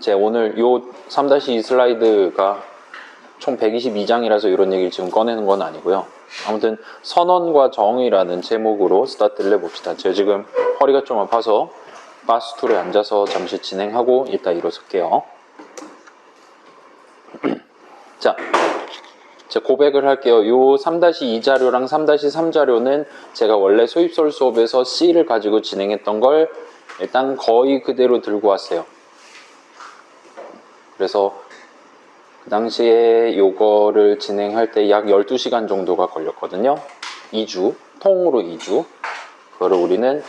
제 오늘 요 3-2 슬라이드가 총 122장이라서 이런 얘기를 지금 꺼내는 건 아니고요. 아무튼 선언과 정의라는 제목으로 스타트를 해봅시다. 제가 지금 허리가 좀 아파서 바스툴에 앉아서 잠시 진행하고 이따 일어설게요. 자, 제가 고백을 할게요. 요 3-2 자료랑 3-3 자료는 제가 원래 소입설 수업에서 C를 가지고 진행했던 걸 일단 거의 그대로 들고 왔어요. 그래서 그 당시에 요거를 진행할 때 약 12시간 정도가 걸렸거든요. 2주, 통으로 2주. 그거를 우리는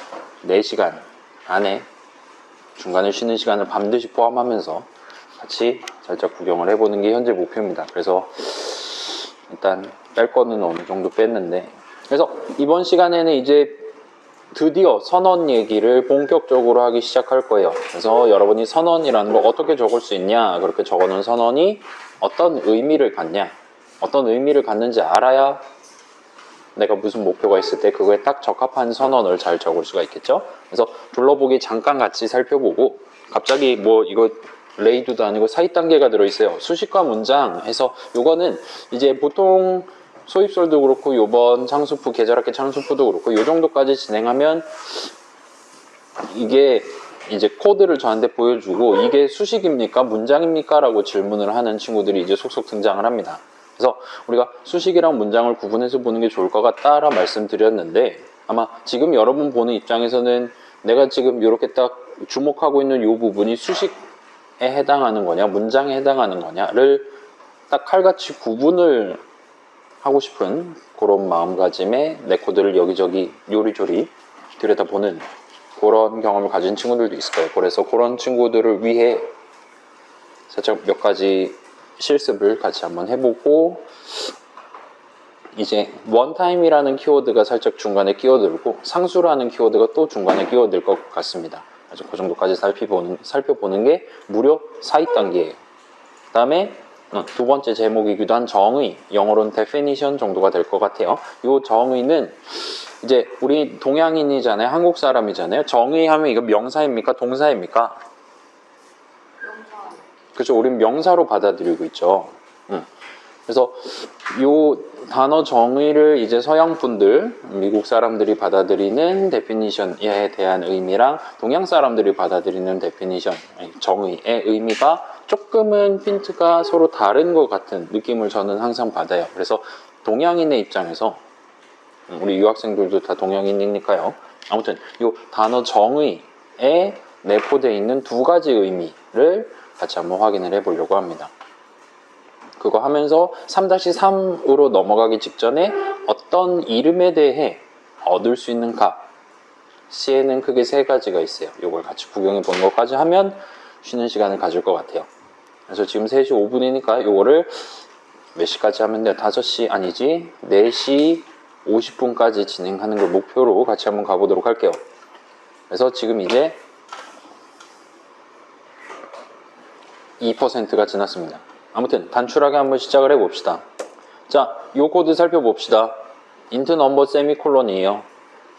4시간 안에 중간에 쉬는 시간을 반드시 포함하면서 같이 살짝 구경을 해보는 게 현재 목표입니다. 그래서 일단 뺄 거는 어느 정도 뺐는데, 그래서 이번 시간에는 이제 드디어 선언 얘기를 본격적으로 하기 시작할 거예요. 그래서 여러분이 선언이라는 걸 어떻게 적을 수 있냐, 그렇게 적어놓은 선언이 어떤 의미를 갖냐, 어떤 의미를 갖는지 알아야 내가 무슨 목표가 있을 때 그거에 딱 적합한 선언을 잘 적을 수가 있겠죠. 그래서 둘러보기 잠깐 같이 살펴보고, 갑자기 뭐 이거 레이드도 아니고 사이 단계가 들어있어요. 수식과 문장 해서 요거는 이제 보통 소입설도 그렇고 요번 창수프, 계절학기 창수프도 그렇고 요 정도까지 진행하면 이게 이제 코드를 저한테 보여주고 이게 수식입니까? 문장입니까? 라고 질문을 하는 친구들이 이제 속속 등장을 합니다. 그래서 우리가 수식이랑 문장을 구분해서 보는 게 좋을 것 같다라 말씀드렸는데, 아마 지금 여러분 보는 입장에서는 내가 지금 이렇게 딱 주목하고 있는 요 부분이 수식에 해당하는 거냐, 문장에 해당하는 거냐를 딱 칼같이 구분을 하고 싶은 그런 마음가짐에 내 코드를 여기저기 요리조리 들여다보는 그런 경험을 가진 친구들도 있을 거예요. 그래서 그런 친구들을 위해 살짝 몇 가지 실습을 같이 한번 해보고, 이제 원타임이라는 키워드가 살짝 중간에 끼어들고 상수라는 키워드가 또 중간에 끼어들 것 같습니다. 그래서 그 정도까지 살펴보는 게 무려 4위 단계예요. 그 다음에 두 번째 제목이기도 한 정의, 영어로는 definition 정도가 될 것 같아요. 이 정의는 이제 우리 동양인이잖아요. 한국 사람이잖아요. 정의하면 이거 명사입니까? 동사입니까? 명사. 그렇죠. 우린 명사로 받아들이고 있죠. 그래서 이 단어 정의를 이제 서양 분들, 미국 사람들이 받아들이는 definition에 대한 의미랑 동양 사람들이 받아들이는 definition, 정의의 의미가 조금은 핀트가 서로 다른 것 같은 느낌을 저는 항상 받아요. 그래서 동양인의 입장에서, 우리 유학생들도 다 동양인이니까요. 아무튼 이 단어 정의에 내포되어 있는 두 가지 의미를 같이 한번 확인을 해보려고 합니다. 그거 하면서 3-3으로 넘어가기 직전에 어떤 이름에 대해 얻을 수 있는 값, C에는 크게 세 가지가 있어요. 이걸 같이 구경해 보는 것까지 하면 쉬는 시간을 가질 것 같아요. 그래서 지금 3시 5분이니까 이거를 몇 시까지 하면 돼요? 5시 아니지 4시 50분까지 진행하는 걸 목표로 같이 한번 가보도록 할게요. 그래서 지금 이제 2%가 지났습니다. 아무튼 단출하게 한번 시작을 해봅시다. 자, 요 코드 살펴봅시다. int number 세미콜론이에요.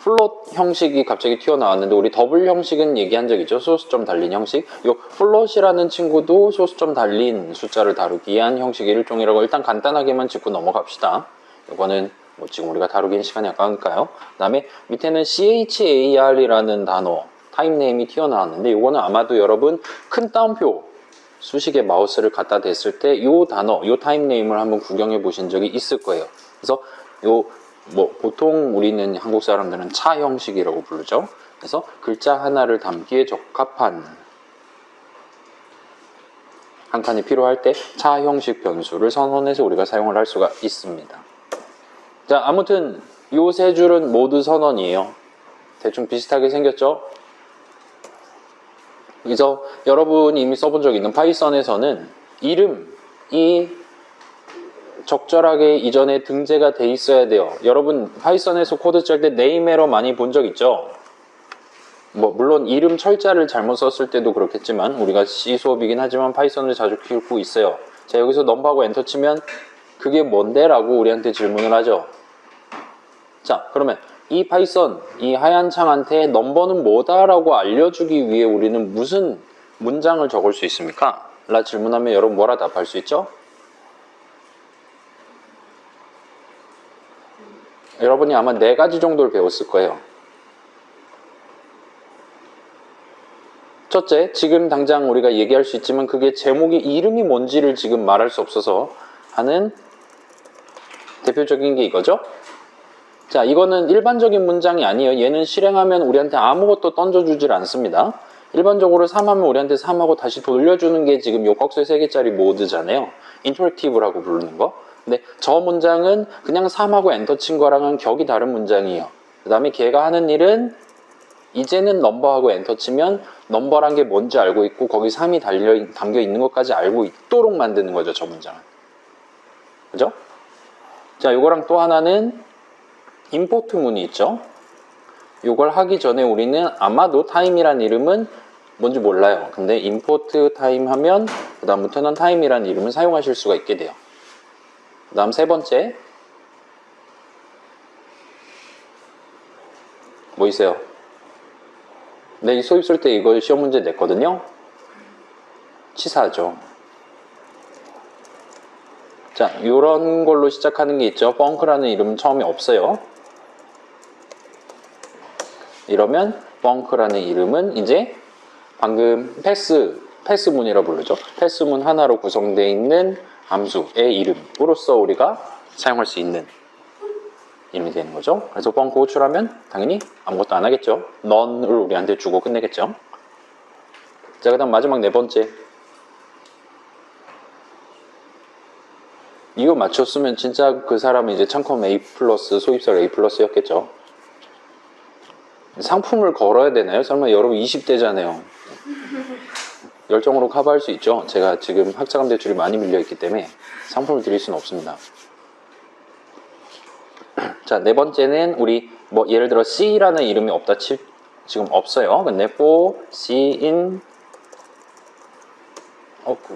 플롯 형식이 갑자기 튀어나왔는데 우리 더블 형식은 얘기한 적 있죠. 소수점 달린 형식. 요 플롯이라는 친구도 소수점 달린 숫자를 다루기 위한 형식의 일종이라고 일단 간단하게만 짚고 넘어갑시다. 이거는 뭐 지금 우리가 다루기엔 시간이 아까우니까요. 그 다음에 밑에는 char이라는 단어, 타입네임이 튀어나왔는데 이거는 아마도 여러분 큰 따옴표 수식에 마우스를 갖다 댔을 때 이 단어, 이 타입네임을 한번 구경해 보신 적이 있을 거예요. 그래서 뭐 보통 우리는 한국 사람들은 차 형식이라고 부르죠. 그래서 글자 하나를 담기에 적합한 한 칸이 필요할 때 차 형식 변수를 선언해서 우리가 사용을 할 수가 있습니다. 자, 아무튼 이 세 줄은 모두 선언이에요. 대충 비슷하게 생겼죠? 그래서 여러분이 이미 써본 적 있는 파이썬에서는 이름이 적절하게 이전에 등재가 돼 있어야 돼요. 여러분 파이썬에서 코드 짤 때 네임 에러 많이 본 적 있죠? 뭐 물론 이름 철자를 잘못 썼을 때도 그렇겠지만 우리가 C 수업이긴 하지만 파이썬을 자주 키우고 있어요. 자, 여기서 넘버하고 엔터 치면 그게 뭔데? 라고 우리한테 질문을 하죠. 자, 그러면 이 파이썬, 이 하얀 창한테 넘버는 뭐다? 라고 알려주기 위해 우리는 무슨 문장을 적을 수 있습니까? 라 질문하면 여러분 뭐라 답할 수 있죠? 여러분이 아마 4가지 정도를 배웠을 거예요. 첫째, 지금 당장 우리가 얘기할 수 있지만 그게 제목이 이름이 뭔지를 지금 말할 수 없어서 하는 대표적인 게 이거죠. 자, 이거는 일반적인 문장이 아니에요. 얘는 실행하면 우리한테 아무것도 던져주질 않습니다. 일반적으로 3하면 우리한테 3하고 다시 돌려주는 게 지금 요 꺽쇠 3개짜리 모드잖아요. 인터랙티브라고 부르는 거. 근데 저 문장은 그냥 3하고 엔터 친 거랑은 격이 다른 문장이에요. 그 다음에 걔가 하는 일은 이제는 넘버하고 엔터 치면 넘버란 게 뭔지 알고 있고 거기 3이 담겨 있는 것까지 알고 있도록 만드는 거죠. 저 문장은. 그죠? 자, 요거랑 또 하나는 임포트 문이 있죠. 요걸 하기 전에 우리는 아마도 타임이란 이름은 뭔지 몰라요. 근데 임포트 타임 하면 그 다음부터는 타임이란 이름을 사용하실 수가 있게 돼요. 그 다음 3번째 뭐 있어요? 네, 소입 쓸 때 이거 시험 문제 냈거든요. 치사하죠. 자, 요런 걸로 시작하는 게 있죠. 펑크라는 이름은 처음에 없어요. 이러면 펑크라는 이름은 이제 방금 패스문이라 부르죠. 패스문 하나로 구성되어 있는 함수의 이름으로서 우리가 사용할 수 있는 이름이 되는 거죠. 그래서 펑크 호출하면 당연히 아무것도 안 하겠죠. none을 우리한테 주고 끝내겠죠. 자, 그 다음 마지막 4번째. 이거 맞췄으면 진짜 그 사람은 이제 참컴 A+, 소입설 A+였겠죠. 상품을 걸어야 되나요? 설마 여러분 20대잖아요. 열정으로 커버할 수 있죠. 제가 지금 학자금 대출이 많이 밀려있기 때문에 상품을 드릴 수는 없습니다. 자, 4번째는 우리 뭐 예를 들어 C라는 이름이 없다 지금 없어요. 근데 for C in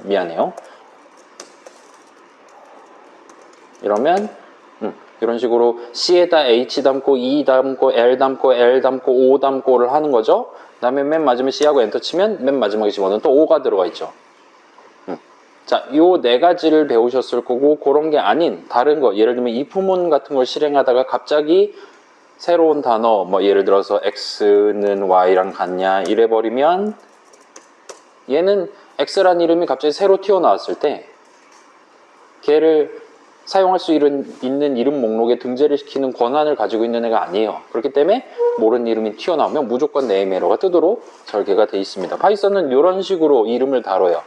미안해요. 이러면 이런 식으로 C에다 H 담고 E 담고 L 담고 L 담고 O 담고를 하는 거죠. 그 다음에 맨 마지막에 C하고 엔터 치면 맨 마지막에 집어넣으면 또 O가 들어가 있죠. 자, 요 4가지를 배우셨을 거고 그런 게 아닌 다른 거 예를 들면 if문 같은 걸 실행하다가 갑자기 새로운 단어 뭐 예를 들어서 X는 Y랑 같냐 이래버리면 얘는 X란 이름이 갑자기 새로 튀어나왔을 때 걔를 사용할 수 있는 이름 목록에 등재를 시키는 권한을 가지고 있는 애가 아니에요. 그렇기 때문에 모르는 이름이 튀어나오면 무조건 네임 에러가 뜨도록 설계가 되어 있습니다. 파이썬은 이런 식으로 이름을 다뤄요.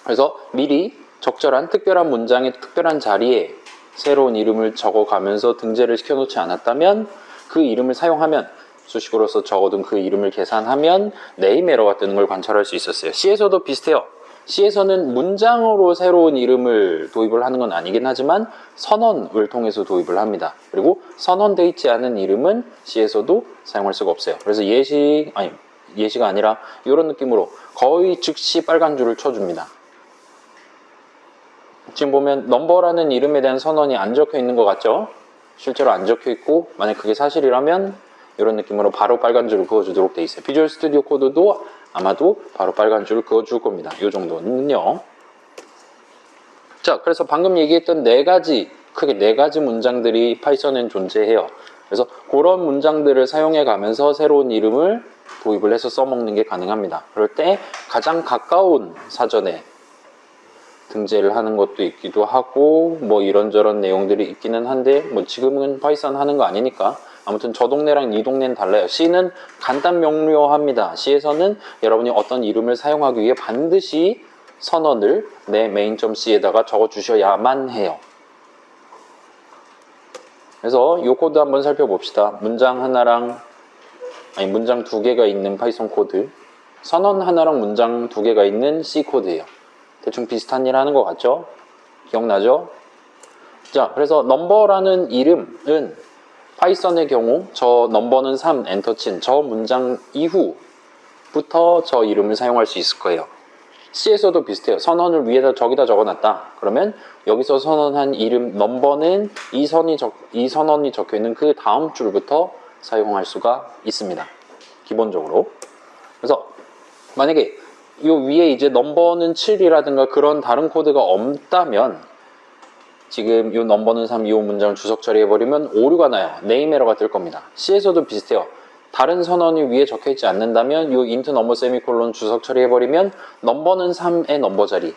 그래서 미리 적절한 특별한 문장의 특별한 자리에 새로운 이름을 적어가면서 등재를 시켜놓지 않았다면 그 이름을 사용하면 수식으로서 적어둔 그 이름을 계산하면 네임 에러가 뜨는 걸 관찰할 수 있었어요. C에서도 비슷해요. C에서는 문장으로 새로운 이름을 도입을 하는 건 아니긴 하지만 선언을 통해서 도입을 합니다. 그리고 선언되어 있지 않은 이름은 C에서도 사용할 수가 없어요. 그래서 예시가 아니라 이런 느낌으로 거의 즉시 빨간 줄을 쳐줍니다. 지금 보면 넘버라는 이름에 대한 선언이 안 적혀 있는 것 같죠? 실제로 안 적혀 있고 만약 그게 사실이라면 이런 느낌으로 바로 빨간 줄을 그어주도록 돼 있어요. 비주얼 스튜디오 코드도 아마도 바로 빨간 줄을 그어줄 겁니다. 이 정도는요. 자, 그래서 방금 얘기했던 크게 4가지 문장들이 파이썬엔 존재해요. 그래서 그런 문장들을 사용해 가면서 새로운 이름을 도입을 해서 써먹는 게 가능합니다. 그럴 때 가장 가까운 사전에 등재를 하는 것도 있기도 하고 뭐 이런저런 내용들이 있기는 한데 뭐 지금은 파이썬 하는 거 아니니까 아무튼 저 동네랑 이 동네는 달라요. C는 간단 명료합니다. C에서는 여러분이 어떤 이름을 사용하기 위해 반드시 선언을 내 main.c에다가 적어 주셔야만 해요. 그래서 이 코드 한번 살펴봅시다. 문장 2개가 있는 파이썬 코드, 선언 하나랑 문장 2개가 있는 C 코드예요. 대충 비슷한 일 하는 것 같죠? 기억나죠? 자, 그래서 넘버라는 이름은 파이썬의 경우 저 넘버는 3 엔터 친 저 문장 이후부터 저 이름을 사용할 수 있을 거예요. C에서도 비슷해요. 선언을 위에다 저기다 적어놨다. 그러면 여기서 선언한 이름 넘버는 이 선언이 적혀있는 그 다음 줄부터 사용할 수가 있습니다. 기본적으로. 그래서 만약에 요 위에 이제 넘버는 7이라든가 그런 다른 코드가 없다면 지금 요 넘버는 3, 이 문장을 주석 처리해버리면 오류가 나요. 네임 에러가 뜰 겁니다. C에서도 비슷해요. 다른 선언이 위에 적혀있지 않는다면 요 int 넘버 세미콜론 주석 처리해버리면 넘버는 3의 넘버 자리,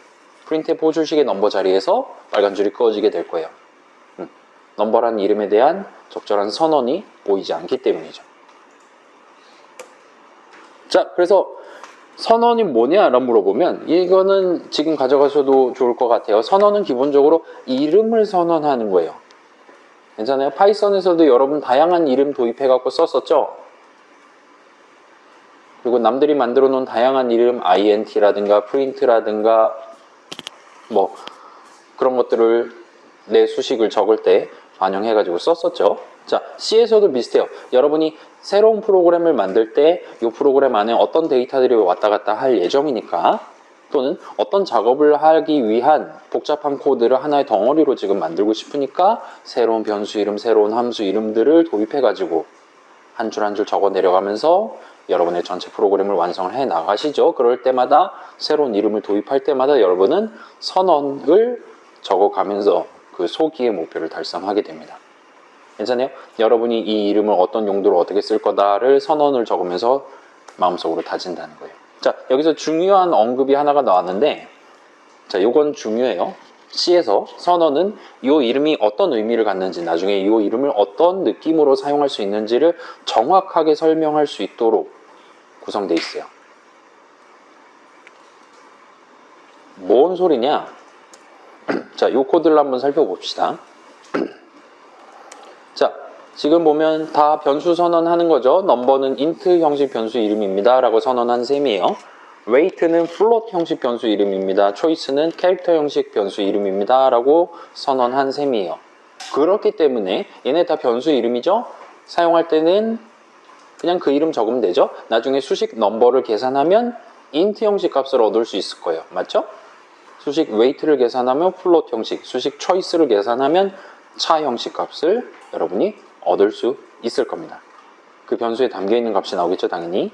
프린트F 호출식의 넘버 자리에서 빨간 줄이 그어지게 될 거예요. 넘버라는 이름에 대한 적절한 선언이 보이지 않기 때문이죠. 자, 그래서 선언이 뭐냐라고 물어보면 이거는 지금 가져가셔도 좋을 것 같아요. 선언은 기본적으로 이름을 선언하는 거예요. 괜찮아요? 파이썬에서도 여러분 다양한 이름 도입해갖고 썼었죠? 그리고 남들이 만들어 놓은 다양한 이름 int라든가 print라든가 뭐 그런 것들을 내 수식을 적을 때 반영해가지고 썼었죠. 자, C에서도 비슷해요. 여러분이 새로운 프로그램을 만들 때 이 프로그램 안에 어떤 데이터들이 왔다 갔다 할 예정이니까 또는 어떤 작업을 하기 위한 복잡한 코드를 하나의 덩어리로 지금 만들고 싶으니까 새로운 변수 이름, 새로운 함수 이름들을 도입해가지고 한 줄 한 줄 적어 내려가면서 여러분의 전체 프로그램을 완성을 해 나가시죠. 그럴 때마다 새로운 이름을 도입할 때마다 여러분은 선언을 적어가면서 그 소기의 목표를 달성하게 됩니다. 괜찮아요? 여러분이 이 이름을 어떤 용도로 어떻게 쓸 거다를 선언을 적으면서 마음속으로 다진다는 거예요. 자, 여기서 중요한 언급이 하나가 나왔는데, 자, 요건 중요해요. C에서 선언은 이 이름이 어떤 의미를 갖는지, 나중에 이 이름을 어떤 느낌으로 사용할 수 있는지를 정확하게 설명할 수 있도록 구성되어 있어요. 뭔 소리냐? 자, 요 코드를 한번 살펴봅시다. 자, 지금 보면 다 변수 선언하는 거죠. 넘버는 int 형식 변수 이름입니다 라고 선언한 셈이에요. weight는 float 형식 변수 이름입니다. choice는 캐릭터 형식 변수 이름입니다 라고 선언한 셈이에요. 그렇기 때문에 얘네 다 변수 이름이죠. 사용할 때는 그냥 그 이름 적으면 되죠. 나중에 수식 넘버를 계산하면 int 형식 값을 얻을 수 있을 거예요. 맞죠? 수식 weight를 계산하면 float 형식, 수식 choice를 계산하면 차 형식 값을 여러분이 얻을 수 있을 겁니다. 그 변수에 담겨있는 값이 나오겠죠, 당연히.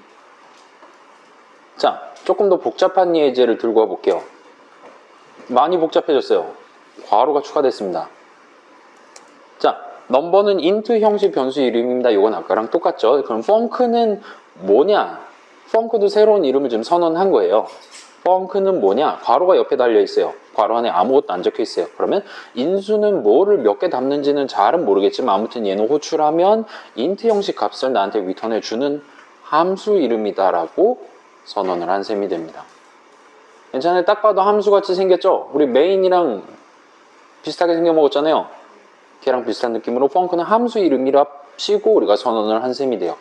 자, 조금 더 복잡한 예제를 들고 와볼게요. 많이 복잡해졌어요. 괄호가 추가됐습니다. 자, 넘버는 int 형식 변수 이름입니다. 이건 아까랑 똑같죠. 그럼 func는 뭐냐? func도 새로운 이름을 지금 선언한 거예요. func는 뭐냐? 괄호가 옆에 달려 있어요. 괄호 안에 아무것도 안 적혀 있어요. 그러면 인수는 뭐를 몇 개 담는지는 잘은 모르겠지만 아무튼 얘는 호출하면 int 형식 값을 나한테 리턴해 주는 함수 이름이다라고 선언을 한 셈이 됩니다. 괜찮아요? 딱 봐도 함수같이 생겼죠? 우리 메인이랑 비슷하게 생겨 먹었잖아요. 걔랑 비슷한 느낌으로 func는 함수 이름이라 치고 우리가 선언을 한 셈이 돼요.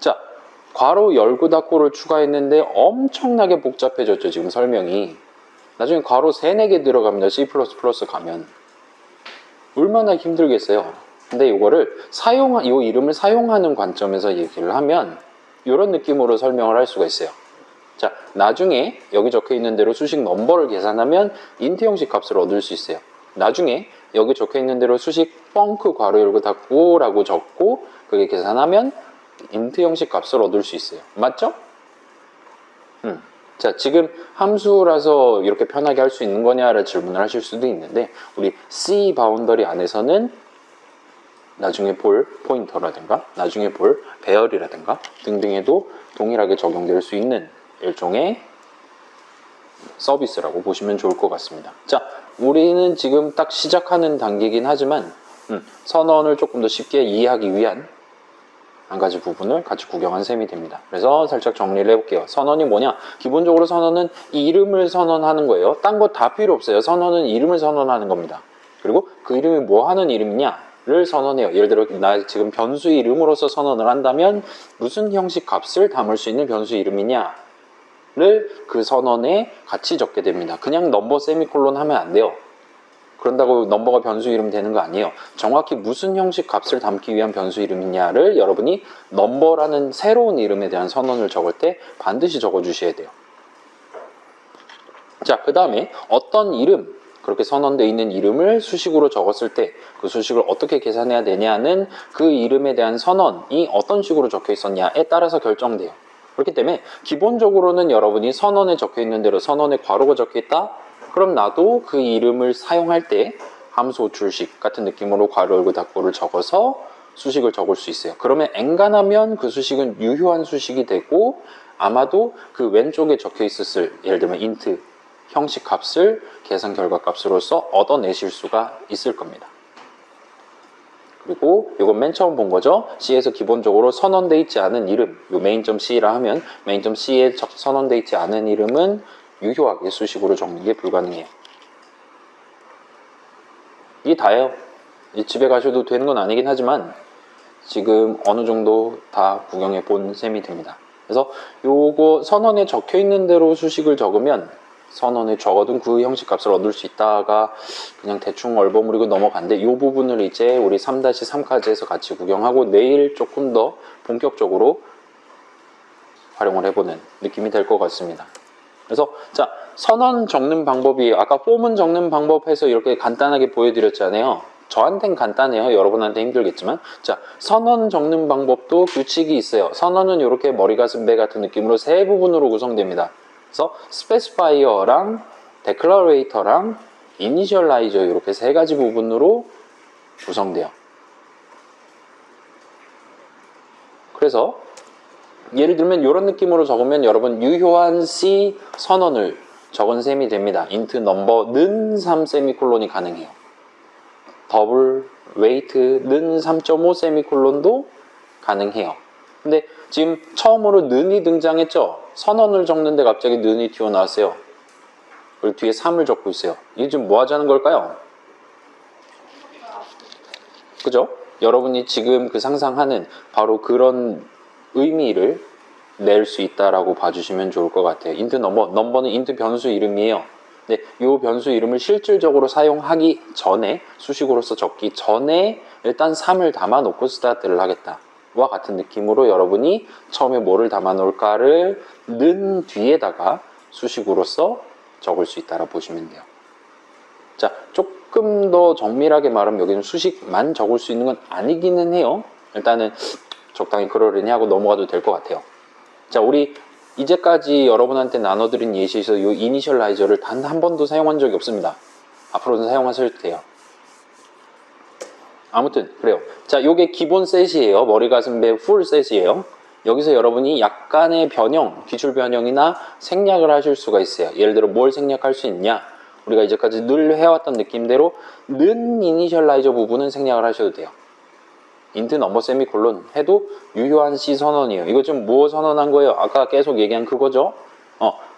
자, 괄호 열고 닫고를 추가했는데 엄청나게 복잡해졌죠, 지금 설명이. 나중에 괄호 3, 4개 들어갑니다. C++ 가면. 얼마나 힘들겠어요. 근데 이거를 이 이름을 사용하는 관점에서 얘기를 하면 이런 느낌으로 설명을 할 수가 있어요. 자, 나중에 여기 적혀 있는 대로 수식 넘버를 계산하면 int 형식 값을 얻을 수 있어요. 나중에 여기 적혀 있는 대로 수식 func 괄호 열고 닫고 라고 적고 그게 계산하면 int 형식 값을 얻을 수 있어요. 맞죠? 자, 지금 함수라서 이렇게 편하게 할 수 있는 거냐를 질문을 하실 수도 있는데 우리 C 바운더리 안에서는 나중에 볼 포인터라든가 나중에 볼 배열이라든가 등등에도 동일하게 적용될 수 있는 일종의 서비스라고 보시면 좋을 것 같습니다. 자, 우리는 지금 딱 시작하는 단계이긴 하지만 선언을 조금 더 쉽게 이해하기 위한 한 가지 부분을 같이 구경한 셈이 됩니다. 그래서 살짝 정리를 해볼게요. 선언이 뭐냐? 기본적으로 선언은 이름을 선언하는 거예요. 딴 거 다 필요 없어요. 선언은 이름을 선언하는 겁니다. 그리고 그 이름이 뭐 하는 이름이냐를 선언해요. 예를 들어 나 지금 변수 이름으로서 선언을 한다면 무슨 형식 값을 담을 수 있는 변수 이름이냐를 그 선언에 같이 적게 됩니다. 그냥 넘버 세미콜론 하면 안 돼요. 그런다고 넘버가 변수 이름 되는 거 아니에요. 정확히 무슨 형식 값을 담기 위한 변수 이름이냐를 여러분이 넘버라는 새로운 이름에 대한 선언을 적을 때 반드시 적어 주셔야 돼요. 자, 그 다음에 어떤 이름, 그렇게 선언되어 있는 이름을 수식으로 적었을 때 그 수식을 어떻게 계산해야 되냐는 그 이름에 대한 선언이 어떤 식으로 적혀 있었냐에 따라서 결정돼요. 그렇기 때문에 기본적으로는 여러분이 선언에 적혀 있는 대로 선언에 괄호가 적혀 있다? 그럼 나도 그 이름을 사용할 때 함수 호출식 같은 느낌으로 괄호 열고 닫고를 적어서 수식을 적을 수 있어요. 그러면 엔간하면 그 수식은 유효한 수식이 되고 아마도 그 왼쪽에 적혀 있었을 예를 들면 int 형식 값을 계산 결과 값으로서 얻어내실 수가 있을 겁니다. 그리고 이건 맨 처음 본 거죠. C에서 기본적으로 선언되어 있지 않은 이름, 요 main.C라 하면 main.C에 선언되어 있지 않은 이름은 유효하게 수식으로 적는 게 불가능해요. 이게 다예요. 집에 가셔도 되는 건 아니긴 하지만 지금 어느 정도 다 구경해 본 셈이 됩니다. 그래서 요거 선언에 적혀 있는 대로 수식을 적으면 선언에 적어둔 그 형식 값을 얻을 수 있다가 그냥 대충 얼버무리고 넘어간데 이 부분을 이제 우리 3-3까지에서 같이 구경하고 내일 조금 더 본격적으로 활용을 해보는 느낌이 될 것 같습니다. 그래서 자 선언 적는 방법이 아까 폼은 적는 방법 해서 이렇게 간단하게 보여드렸잖아요. 저한텐 간단해요. 여러분한테 힘들겠지만 자 선언 적는 방법도 규칙이 있어요. 선언은 이렇게 머리 가슴 배 같은 느낌으로 세 부분으로 구성됩니다. 그래서 스페시파이어랑 데클러레이터랑 이니셜라이저 이렇게 세 가지 부분으로 구성돼요. 그래서 예를 들면 이런 느낌으로 적으면 여러분 유효한 C 선언을 적은 셈이 됩니다. int number는 3 세미콜론이 가능해요. 더블 weight는 3.5 세미콜론도 가능해요. 근데 지금 처음으로 는이 등장했죠. 선언을 적는데 갑자기 는이 튀어나왔어요. 그리고 뒤에 3을 적고 있어요. 이게 지금 뭐 하자는 걸까요? 그죠? 여러분이 지금 그 상상하는 바로 그런 의미를 낼 수 있다라고 봐주시면 좋을 것 같아요. int number, number는 int 변수 이름이에요. 근데 이 변수 이름을 실질적으로 사용하기 전에 수식으로서 적기 전에 일단 3을 담아 놓고 스타트를 하겠다. 와 같은 느낌으로 여러분이 처음에 뭐를 담아 놓을까를 는 뒤에다가 수식으로서 적을 수 있다라고 보시면 돼요. 자, 조금 더 정밀하게 말하면 여기는 수식만 적을 수 있는 건 아니기는 해요. 일단은 적당히 그러려니 하고 넘어가도 될 것 같아요. 자, 우리 이제까지 여러분한테 나눠드린 예시에서 이 이니셜라이저를 단 한 번도 사용한 적이 없습니다. 앞으로는 사용하셔도 돼요. 아무튼 그래요. 자, 요게 기본 셋이에요. 머리 가슴 배 풀 셋이에요. 여기서 여러분이 약간의 변형, 기출 변형이나 생략을 하실 수가 있어요. 예를 들어 뭘 생략할 수 있냐? 우리가 이제까지 늘 해왔던 느낌대로 는 이니셜라이저 부분은 생략을 하셔도 돼요. int 넘버 세미콜론 해도 유효한 C 선언이에요. 이거 지금 뭐 선언한 거예요? 아까 계속 얘기한 그거죠?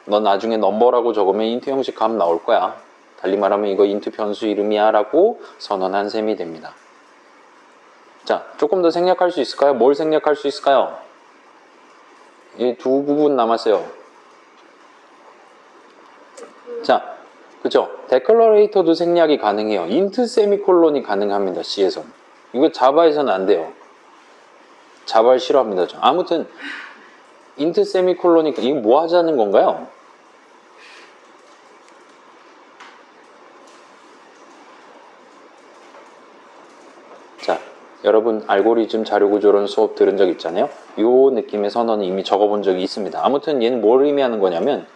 넌 나중에 넘버라고 적으면 int 형식 값 나올 거야. 달리 말하면 이거 int 변수 이름이야 라고 선언한 셈이 됩니다. 자, 조금 더 생략할 수 있을까요? 뭘 생략할 수 있을까요? 이 두 부분 남았어요. 자, 그쵸? 데클러레이터도 생략이 가능해요. int 세미콜론이 가능합니다. C에서는. 이거 자바에서는 안 돼요. 자바를 싫어합니다. 아무튼 int 세미콜론이 이거 뭐 하자는 건가요? 자, 여러분 알고리즘 자료구조론 수업 들은 적 있잖아요. 요 느낌의 선언은 이미 적어본 적이 있습니다. 아무튼 얘는 뭘 의미하는 거냐면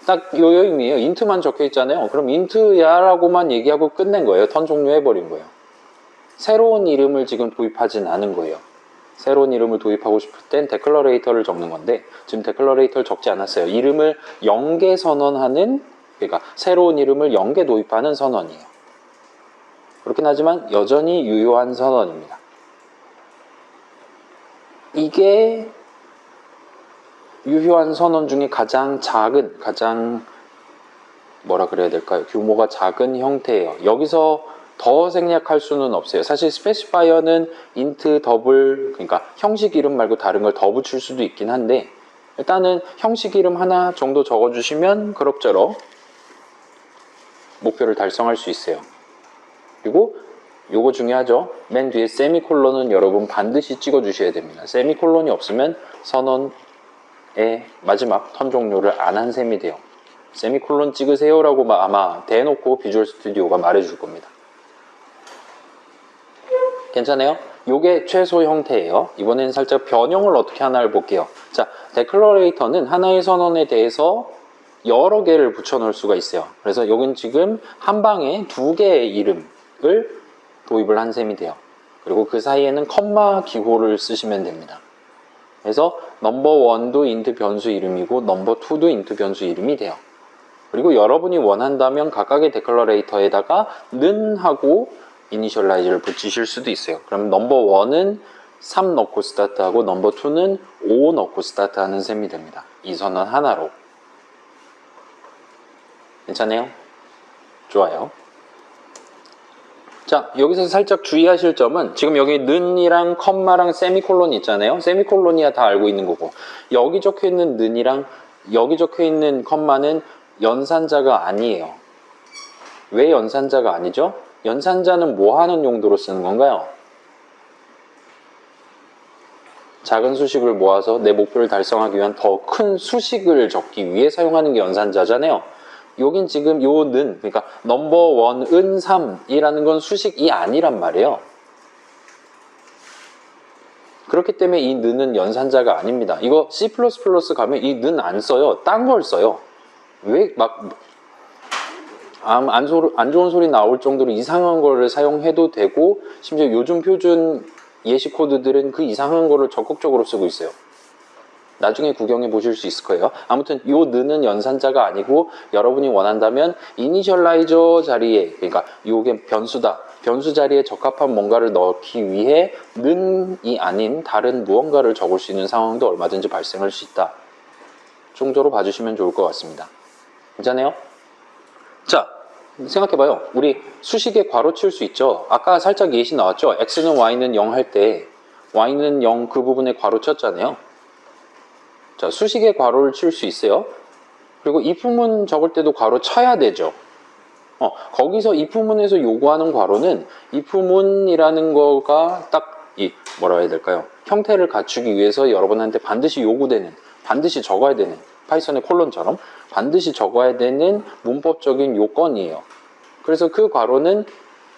딱 요 의미예요. int만 적혀 있잖아요. 그럼 int야 라고만 얘기하고 끝낸 거예요. 턴 종료해버린 거예요. 새로운 이름을 지금 도입하진 않은 거예요. 새로운 이름을 도입하고 싶을 땐 데클러레이터를 적는 건데 지금 데클러레이터를 적지 않았어요. 이름을 연계 선언하는, 그러니까 새로운 이름을 연계 도입하는 선언이에요. 그렇긴 하지만 여전히 유효한 선언입니다. 이게 유효한 선언 중에 가장 작은, 가장 뭐라 그래야 될까요? 규모가 작은 형태예요. 여기서 더 생략할 수는 없어요. 사실 스페시파이어는 int 더블, 그러니까 형식 이름 말고 다른 걸 더 붙일 수도 있긴 한데 일단은 형식 이름 하나 정도 적어주시면 그럭저럭 목표를 달성할 수 있어요. 그리고 요거 중요하죠. 맨 뒤에 세미콜론은 여러분 반드시 찍어주셔야 됩니다. 세미콜론이 없으면 선언의 마지막 턴 종료를 안 한 셈이 돼요. 세미콜론 찍으세요라고 아마 대놓고 비주얼 스튜디오가 말해줄 겁니다. 괜찮아요? 요게 최소 형태예요. 이번엔 살짝 변형을 어떻게 하나를 볼게요. 자, 데클러레이터는 하나의 선언에 대해서 여러 개를 붙여놓을 수가 있어요. 그래서 여긴 지금 한 방에 두 개의 이름을 도입을 한 셈이 돼요. 그리고 그 사이에는 컴마 기호를 쓰시면 됩니다. 그래서 넘버 1도 인트 변수 이름이고 넘버 2도 인트 변수 이름이 돼요. 그리고 여러분이 원한다면 각각의 데클러레이터에다가 는 하고 이니셜라이저를 붙이실 수도 있어요. 그럼 넘버 1은 3 넣고 스타트하고 넘버 2는 5 넣고 스타트하는 셈이 됩니다. 이 선언 하나로. 괜찮아요? 좋아요. 자, 여기서 살짝 주의하실 점은 지금 여기 는이랑 컴마랑 세미콜론 있잖아요. 세미콜론이야 다 알고 있는 거고, 여기 적혀 있는 는이랑 여기 적혀 있는 컴마는 연산자가 아니에요. 왜 연산자가 아니죠? 연산자는 뭐 하는 용도로 쓰는 건가요? 작은 수식을 모아서 내 목표를 달성하기 위한 더 큰 수식을 적기 위해 사용하는 게 연산자잖아요. 여긴 지금 요 는, 그러니까 넘버 1은 3이라는 건 수식이 아니란 말이에요. 그렇기 때문에 이 는은 연산자가 아닙니다. 이거 C++ 가면 이 는 안 써요. 딴 걸 써요. 왜 막 안 좋은 소리 나올 정도로 이상한 거를 사용해도 되고, 심지어 요즘 표준 예시 코드들은 그 이상한 거를 적극적으로 쓰고 있어요. 나중에 구경해 보실 수 있을 거예요. 아무튼 요 는은 연산자가 아니고, 여러분이 원한다면 이니셜라이저 자리에, 그러니까 요게 변수다, 변수 자리에 적합한 뭔가를 넣기 위해 는이 아닌 다른 무언가를 적을 수 있는 상황도 얼마든지 발생할 수 있다 정도로 봐주시면 좋을 것 같습니다. 괜찮아요? 자, 생각해봐요. 우리 수식에 괄호 칠 수 있죠. 아까 살짝 예시 나왔죠. x는 y는 0 할 때 y는 0 그 부분에 괄호 쳤잖아요. 자, 수식에 괄호를 칠 수 있어요. 그리고 if문 적을 때도 괄호 쳐야 되죠. 거기서 if문에서 요구하는 괄호는 if문이라는 거가 딱 이 뭐라 해야 될까요? 형태를 갖추기 위해서 여러분한테 반드시 요구되는, 반드시 적어야 되는, 파이썬의 콜론처럼 반드시 적어야 되는 문법적인 요건이에요. 그래서 그 괄호는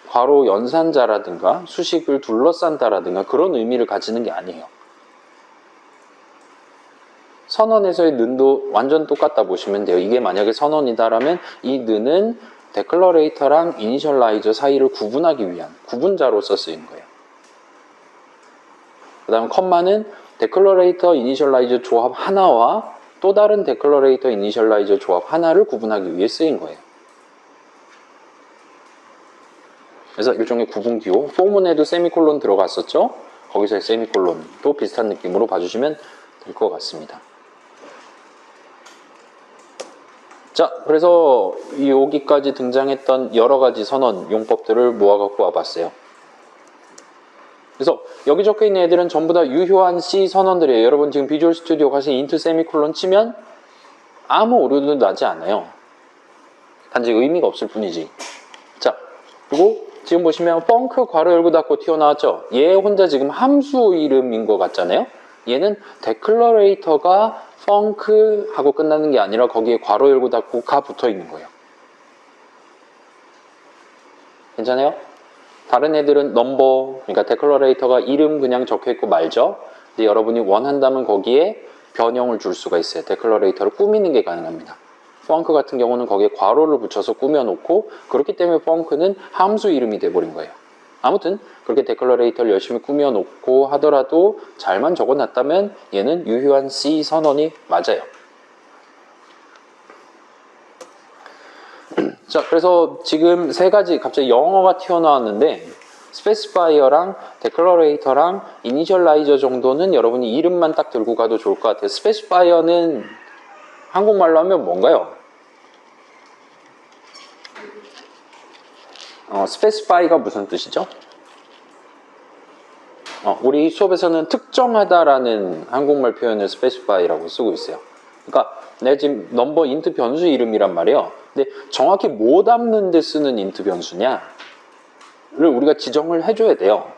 괄호 연산자라든가 수식을 둘러싼다라든가 그런 의미를 가지는 게 아니에요. 선언에서의 는도 완전 똑같다 보시면 돼요. 이게 만약에 선언이다라면 이 는은 데클러레이터랑 이니셜라이저 사이를 구분하기 위한 구분자로서 쓰인 거예요. 그 다음 컴마는 데클러레이터 이니셜라이저 조합 하나와 또 다른 데클러레이터 이니셜라이저 조합 하나를 구분하기 위해 쓰인 거예요. 그래서 일종의 구분기호, 포문에도 세미콜론 들어갔었죠. 거기서의 세미콜론도 비슷한 느낌으로 봐주시면 될 것 같습니다. 자, 그래서 여기까지 등장했던 여러 가지 선언 용법들을 모아갖고 와봤어요. 그래서 여기 적혀있는 애들은 전부 다 유효한 C 선언들이에요. 여러분 지금 비주얼 스튜디오 가서 인트 세미콜론 치면 아무 오류도 나지 않아요. 단지 의미가 없을 뿐이지. 자, 그리고 지금 보시면 펑크 괄호 열고 닫고 튀어나왔죠. 얘 혼자 지금 함수 이름인 것 같잖아요. 얘는 데클러레이터가 펑크 하고 끝나는 게 아니라 거기에 괄호 열고 닫고가 붙어 있는 거예요. 괜찮아요? 다른 애들은 넘버, 그러니까 데클러레이터가 이름 그냥 적혀 있고 말죠. 근데 여러분이 원한다면 거기에 변형을 줄 수가 있어요. 데클러레이터를 꾸미는 게 가능합니다. 펑크 같은 경우는 거기에 괄호를 붙여서 꾸며놓고, 그렇기 때문에 펑크는 함수 이름이 돼버린 거예요. 아무튼 그렇게 데클러레이터를 열심히 꾸며놓고 하더라도 잘만 적어놨다면 얘는 유효한 C 선언이 맞아요. 자, 그래서 지금 세 가지 갑자기 영어가 튀어나왔는데, 스페시파이어랑 데클러레이터랑 이니셜라이저 정도는 여러분이 이름만 딱 들고 가도 좋을 것 같아요. 스페시파이어는 한국말로 하면 뭔가요? 스페시파이가 무슨 뜻이죠? 우리 수업에서는 특정하다라는 한국말 표현을 스페시파이라고 쓰고 있어요. 그러니까 내가 지금 넘버 인트 변수 이름이란 말이에요. 근데 정확히 뭐 담는 데 쓰는 인트 변수냐를 우리가 지정을 해줘야 돼요.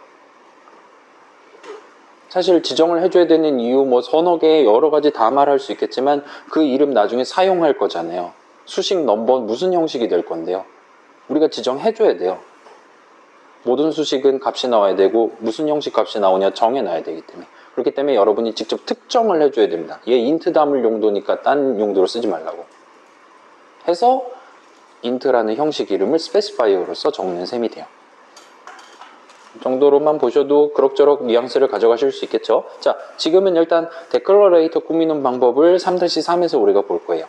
사실 지정을 해줘야 되는 이유 뭐 서너 개 여러 가지 다 말할 수 있겠지만 그 이름 나중에 사용할 거잖아요. 수식 넘버는 무슨 형식이 될 건데요. 우리가 지정해줘야 돼요. 모든 수식은 값이 나와야 되고 무슨 형식 값이 나오냐 정해놔야 되기 때문에. 그렇기 때문에 여러분이 직접 특정을 해줘야 됩니다. 얘 int 담을 용도니까 딴 용도로 쓰지 말라고 해서 int라는 형식 이름을 스페시파이어로서 적는 셈이 돼요. 정도로만 보셔도 그럭저럭 뉘앙스를 가져가실 수 있겠죠. 자, 지금은 일단 데클러레이터 꾸미는 방법을 3-3에서 우리가 볼 거예요.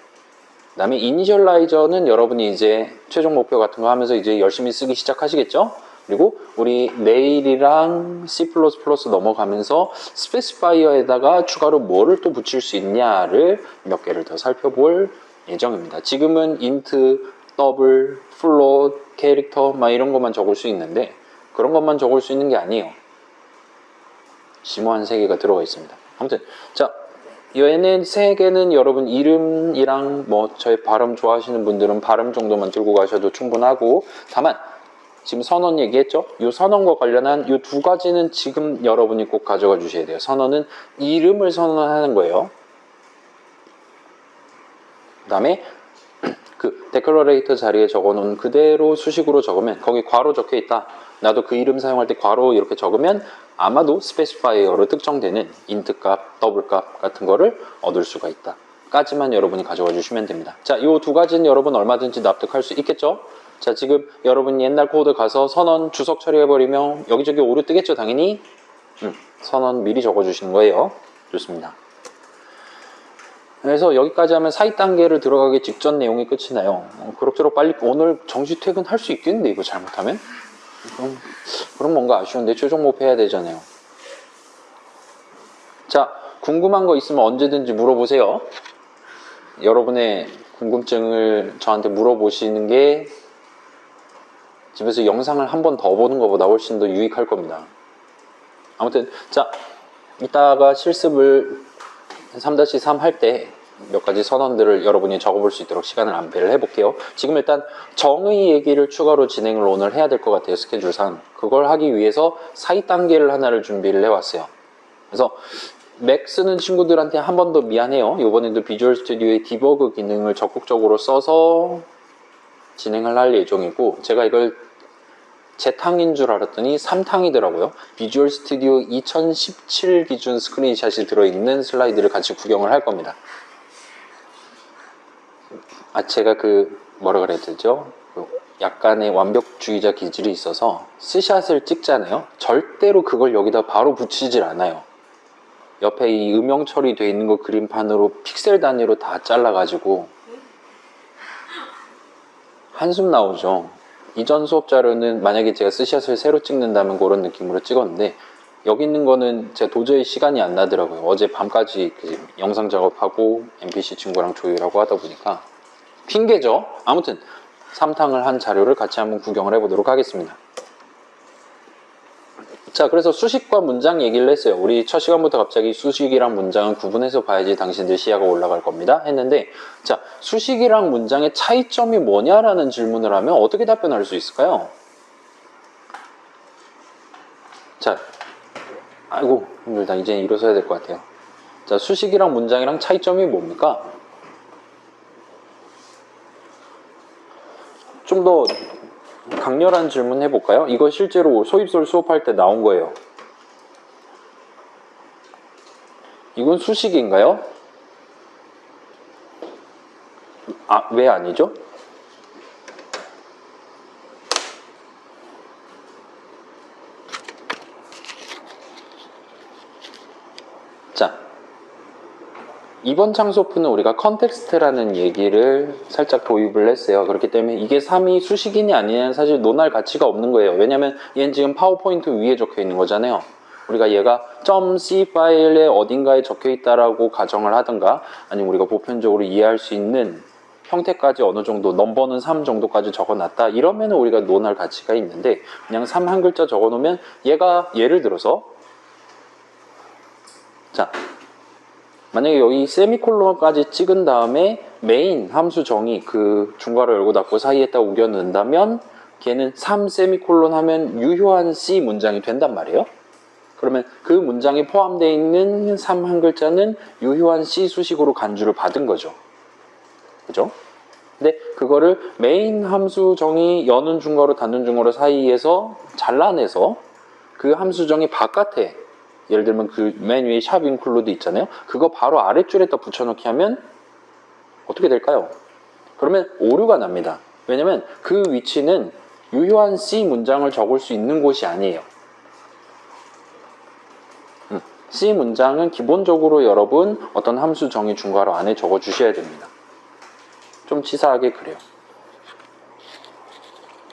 그 다음에 이니셜라이저는 여러분이 이제 최종 목표 같은 거 하면서 이제 열심히 쓰기 시작하시겠죠. 그리고 우리 내일이랑 C++ 넘어가면서 스페시파이어에다가 추가로 뭐를 또 붙일 수 있냐를 몇 개를 더 살펴볼 예정입니다. 지금은 int, 더블, 플롯, 캐릭터 막 이런 것만 적을 수 있는데 그런 것만 적을 수 있는 게 아니에요. 심오한 세계가 들어가 있습니다. 아무튼 자, 얘네 세 개는 여러분 이름이랑 뭐 저의 발음 좋아하시는 분들은 발음 정도만 들고 가셔도 충분하고, 다만 지금 선언 얘기했죠? 이 선언과 관련한 이 두 가지는 지금 여러분이 꼭 가져가 주셔야 돼요. 선언은 이름을 선언하는 거예요. 그 다음에 그 데클러레이터 자리에 적어놓은 그대로 수식으로 적으면 거기 괄호 적혀 있다. 나도 그 이름 사용할 때 괄호 이렇게 적으면 아마도 스페시파이어로 특정되는 int 값, 더블 값 같은 거를 얻을 수가 있다. 까지만 여러분이 가져가 주시면 됩니다. 자, 이 두 가지는 여러분 얼마든지 납득할 수 있겠죠? 자, 지금 여러분 옛날 코드 가서 선언 주석 처리해버리면 여기저기 오류 뜨겠죠, 당연히? 선언 미리 적어주시는 거예요. 좋습니다. 그래서 여기까지 하면 사이 단계를 들어가기 직전 내용이 끝이 나요. 그럭저럭 빨리 오늘 정시 퇴근할 수 있겠는데, 이거 잘못하면? 그럼 뭔가 아쉬운데 최종 목표 해야 되잖아요. 자, 궁금한 거 있으면 언제든지 물어보세요. 여러분의 궁금증을 저한테 물어보시는 게 집에서 영상을 한 번 더 보는 것보다 훨씬 더 유익할 겁니다. 아무튼 자, 이따가 실습을 3-3 할 때 몇 가지 선언들을 여러분이 적어볼 수 있도록 시간을 안배를 해볼게요. 지금 일단 정의 얘기를 추가로 진행을 오늘 해야 될 것 같아요, 스케줄상. 그걸 하기 위해서 사이 단계를 하나를 준비를 해왔어요. 그래서 맥 쓰는 친구들한테 한 번 더 미안해요. 이번에도 비주얼 스튜디오의 디버그 기능을 적극적으로 써서 진행을 할 예정이고, 제가 이걸 재탕인 줄 알았더니 3탕이더라고요. 비주얼 스튜디오 2017 기준 스크린샷이 들어있는 슬라이드를 같이 구경을 할 겁니다. 제가 뭐라 그래야 되죠? 약간의 완벽주의자 기질이 있어서 스샷을 찍잖아요. 절대로 그걸 여기다 바로 붙이질 않아요. 옆에 이 음영 처리되어 있는 거 그림판으로 픽셀 단위로 다 잘라가지고 한숨 나오죠. 이전 수업 자료는 만약에 제가 스샷을 새로 찍는다면 그런 느낌으로 찍었는데, 여기 있는 거는 제가 도저히 시간이 안 나더라고요. 어제 밤까지 영상 작업하고 MPC 친구랑 조율하고 하다 보니까 핑계죠. 아무튼 3탕을 한 자료를 같이 한번 구경을 해보도록 하겠습니다. 자, 그래서 수식과 문장 얘기를 했어요. 우리 첫 시간부터 갑자기 수식이랑 문장은 구분해서 봐야지 당신들 시야가 올라갈 겁니다 했는데, 자, 수식이랑 문장의 차이점이 뭐냐라는 질문을 하면 어떻게 답변할 수 있을까요? 자, 아이고 힘들다. 이제 일어서야 될 것 같아요. 자, 수식이랑 문장이랑 차이점이 뭡니까? 좀 더 강렬한 질문 해볼까요? 이거 실제로 소입설 수업할 때 나온 거예요. 이건 수식인가요? 왜 아니죠? 자, 이번 창소프는 우리가 컨텍스트라는 얘기를 살짝 도입을 했어요. 그렇기 때문에 이게 3이 수식이냐 아니냐는 사실 논할 가치가 없는 거예요. 왜냐면 얘는 지금 파워포인트 위에 적혀 있는 거잖아요. 우리가 얘가 .c 파일에 어딘가에 적혀 있다라고 가정을 하든가, 아니면 우리가 보편적으로 이해할 수 있는 형태까지 어느 정도, 넘버는 3 정도까지 적어놨다, 이러면 우리가 논할 가치가 있는데, 그냥 3 한 글자 적어놓으면 얘가 예를 들어서, 자, 만약에 여기 세미콜론까지 찍은 다음에 메인 함수 정의, 그 중괄호 열고 닫고 사이에다 우겨 넣는다면 걔는 3 세미콜론 하면 유효한 C 문장이 된단 말이에요. 그러면 그 문장에 포함되어 있는 3 한 글자는 유효한 C 수식으로 간주를 받은 거죠. 그죠? 근데 그거를 메인 함수 정의 여는 중괄호 닫는 중괄호 사이에서 잘라내서 그 함수 정의 바깥에 예를 들면 그 맨 위에 샵 인클루드 있잖아요. 그거 바로 아랫줄에다 붙여넣기 하면 어떻게 될까요? 그러면 오류가 납니다. 왜냐면 그 위치는 유효한 C 문장을 적을 수 있는 곳이 아니에요. C 문장은 기본적으로 여러분 어떤 함수 정의 중괄호 안에 적어 주셔야 됩니다. 좀 치사하게 그래요.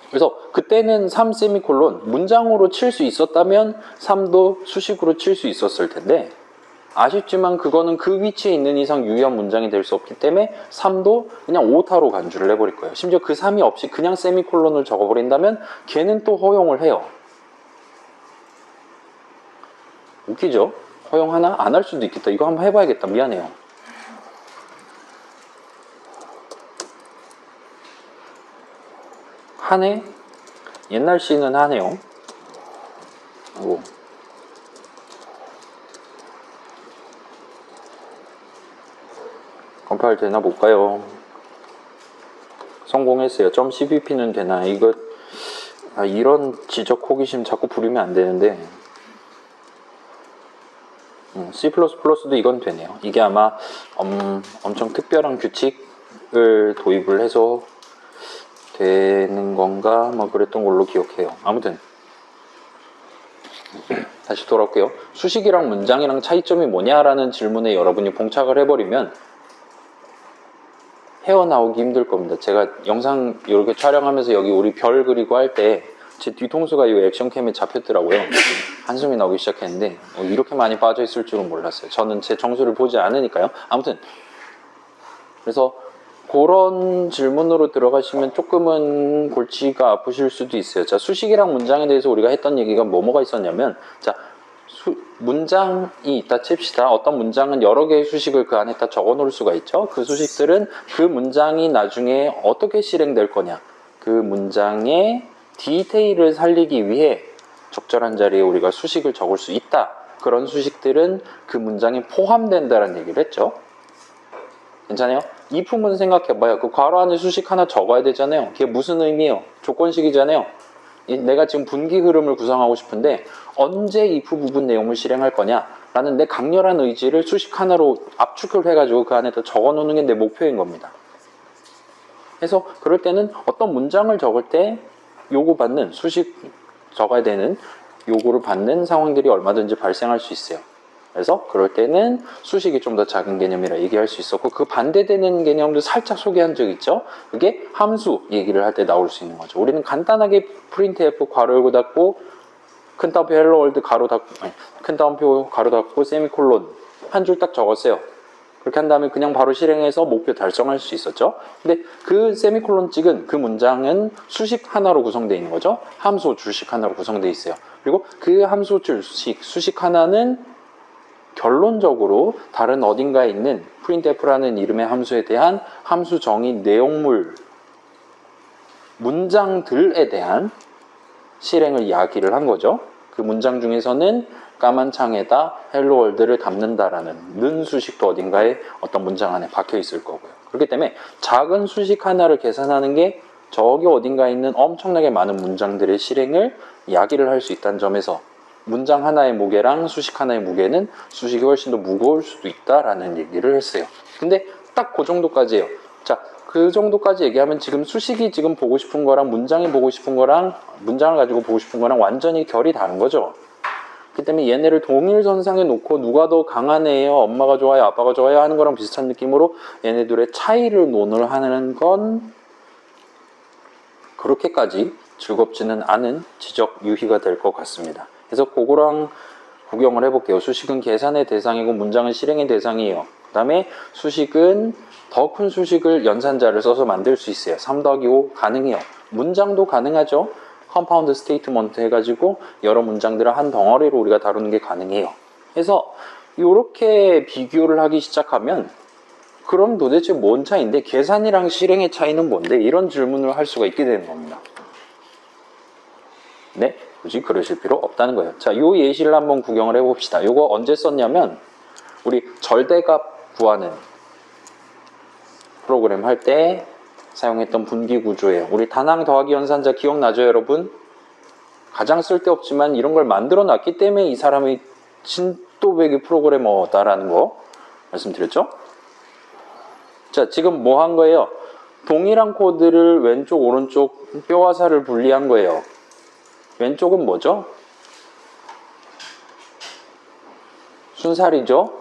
그래서 그때는 3 세미콜론 문장으로 칠 수 있었다면 3도 수식으로 칠 수 있었을 텐데 아쉽지만 그거는 그 위치에 있는 이상 유효한 문장이 될 수 없기 때문에 3도 그냥 오타로 간주를 해버릴 거예요. 심지어 그 3이 없이 그냥 세미콜론을 적어버린다면 걔는 또 허용을 해요. 웃기죠? 허용하나? 안 할 수도 있겠다. 이거 한번 해봐야겠다. 미안해요. 하네? 옛날 C는 하네요. 오. 컴파일 되나 볼까요? 성공했어요. .cpp는 되나? 이거 이런 지적 호기심 자꾸 부리면 안 되는데 C++도 이건 되네요. 이게 아마 엄청 특별한 규칙을 도입을 해서 되는 건가 뭐 그랬던 걸로 기억해요. 아무튼 다시 돌아올게요. 수식이랑 문장이랑 차이점이 뭐냐라는 질문에 여러분이 봉착을 해버리면 헤어나오기 힘들 겁니다. 제가 영상 이렇게 촬영하면서 여기 우리 별 그리고 할 때 제 뒤통수가 이 액션캠에 잡혔더라고요. 한숨이 나오기 시작했는데 이렇게 많이 빠져 있을 줄은 몰랐어요. 저는 제 정수를 보지 않으니까요. 아무튼 그래서 그런 질문으로 들어가시면 조금은 골치가 아프실 수도 있어요. 자, 수식이랑 문장에 대해서 우리가 했던 얘기가 뭐가 있었냐면 자, 문장이 있다 칩시다. 어떤 문장은 여러 개의 수식을 그 안에다 적어 놓을 수가 있죠. 그 수식들은 그 문장이 나중에 어떻게 실행될 거냐, 그 문장의 디테일을 살리기 위해 적절한 자리에 우리가 수식을 적을 수 있다. 그런 수식들은 그 문장에 포함된다는 얘기를 했죠. 괜찮아요? if문 생각해봐요. 그 괄호 안에 수식 하나 적어야 되잖아요. 그게 무슨 의미예요? 조건식이잖아요. 내가 지금 분기 흐름을 구성하고 싶은데 언제 if 부분 내용을 실행할 거냐 라는 내 강렬한 의지를 수식 하나로 압축을 해가지고 그 안에다 적어 놓는 게 내 목표인 겁니다. 그래서 그럴 때는 어떤 문장을 적을 때 요구받는 수식 적어야 되는 요구를 받는 상황들이 얼마든지 발생할 수 있어요. 그래서 그럴 때는 수식이 좀 더 작은 개념이라 얘기할 수 있었고 그 반대되는 개념도 살짝 소개한 적 있죠. 그게 함수 얘기를 할 때 나올 수 있는 거죠. 우리는 간단하게 printf 괄호 열고 닫고 큰 따옴표 hello world 가로 닫고 큰 따옴표 가로 닫고 세미콜론 한 줄 딱 적었어요. 그렇게 한 다음에 그냥 바로 실행해서 목표 달성할 수 있었죠. 근데 그 세미콜론 찍은 그 문장은 수식 하나로 구성되어 있는 거죠. 함수 줄식 하나로 구성되어 있어요. 그리고 그 함수 줄식 수식 하나는 결론적으로 다른 어딘가에 있는 printf라는 이름의 함수에 대한 함수 정의 내용물 문장들에 대한 실행을 이야기를 한 거죠. 그 문장 중에서는 까만 창에다 헬로 월드를 담는다라는 는 수식도 어딘가에 어떤 문장 안에 박혀 있을 거고요. 그렇기 때문에 작은 수식 하나를 계산하는 게 저기 어딘가에 있는 엄청나게 많은 문장들의 실행을 이야기를 할 수 있다는 점에서 문장 하나의 무게랑 수식 하나의 무게는 수식이 훨씬 더 무거울 수도 있다라는 얘기를 했어요. 근데 딱 그 정도까지예요. 자, 그 정도까지 얘기하면 지금 수식이 지금 보고 싶은 거랑 문장이 보고 싶은 거랑 문장을 가지고 보고 싶은 거랑 완전히 결이 다른 거죠. 그렇기 때문에 얘네를 동일선상에 놓고 누가 더 강한 애예요, 엄마가 좋아요, 아빠가 좋아요 하는 거랑 비슷한 느낌으로 얘네들의 차이를 논의하는 건 그렇게까지 즐겁지는 않은 지적 유희가 될 것 같습니다. 그래서 그거랑 구경을 해볼게요. 수식은 계산의 대상이고 문장은 실행의 대상이에요. 그 다음에 수식은 더 큰 수식을 연산자를 써서 만들 수 있어요. 3 더하기 5 가능해요. 문장도 가능하죠. 컴파운드 스테이트먼트 해가지고 여러 문장들을 한 덩어리로 우리가 다루는 게 가능해요. 그래서 이렇게 비교를 하기 시작하면 그럼 도대체 뭔 차이인데 계산이랑 실행의 차이는 뭔데? 이런 질문을 할 수가 있게 되는 겁니다. 네, 굳이 그러실 필요 없다는 거예요. 자, 요 예시를 한번 구경을 해봅시다. 요거 언제 썼냐면 우리 절대값 구하는 프로그램 할 때 사용했던 분기 구조예요. 우리 단항 더하기 연산자 기억나죠, 여러분? 가장 쓸데없지만 이런 걸 만들어 놨기 때문에 이 사람이 진또배기 프로그래머다라는 거 말씀드렸죠? 자, 지금 뭐 한 거예요? 동일한 코드를 왼쪽, 오른쪽 뼈화살을 분리한 거예요. 왼쪽은 뭐죠? 순살이죠?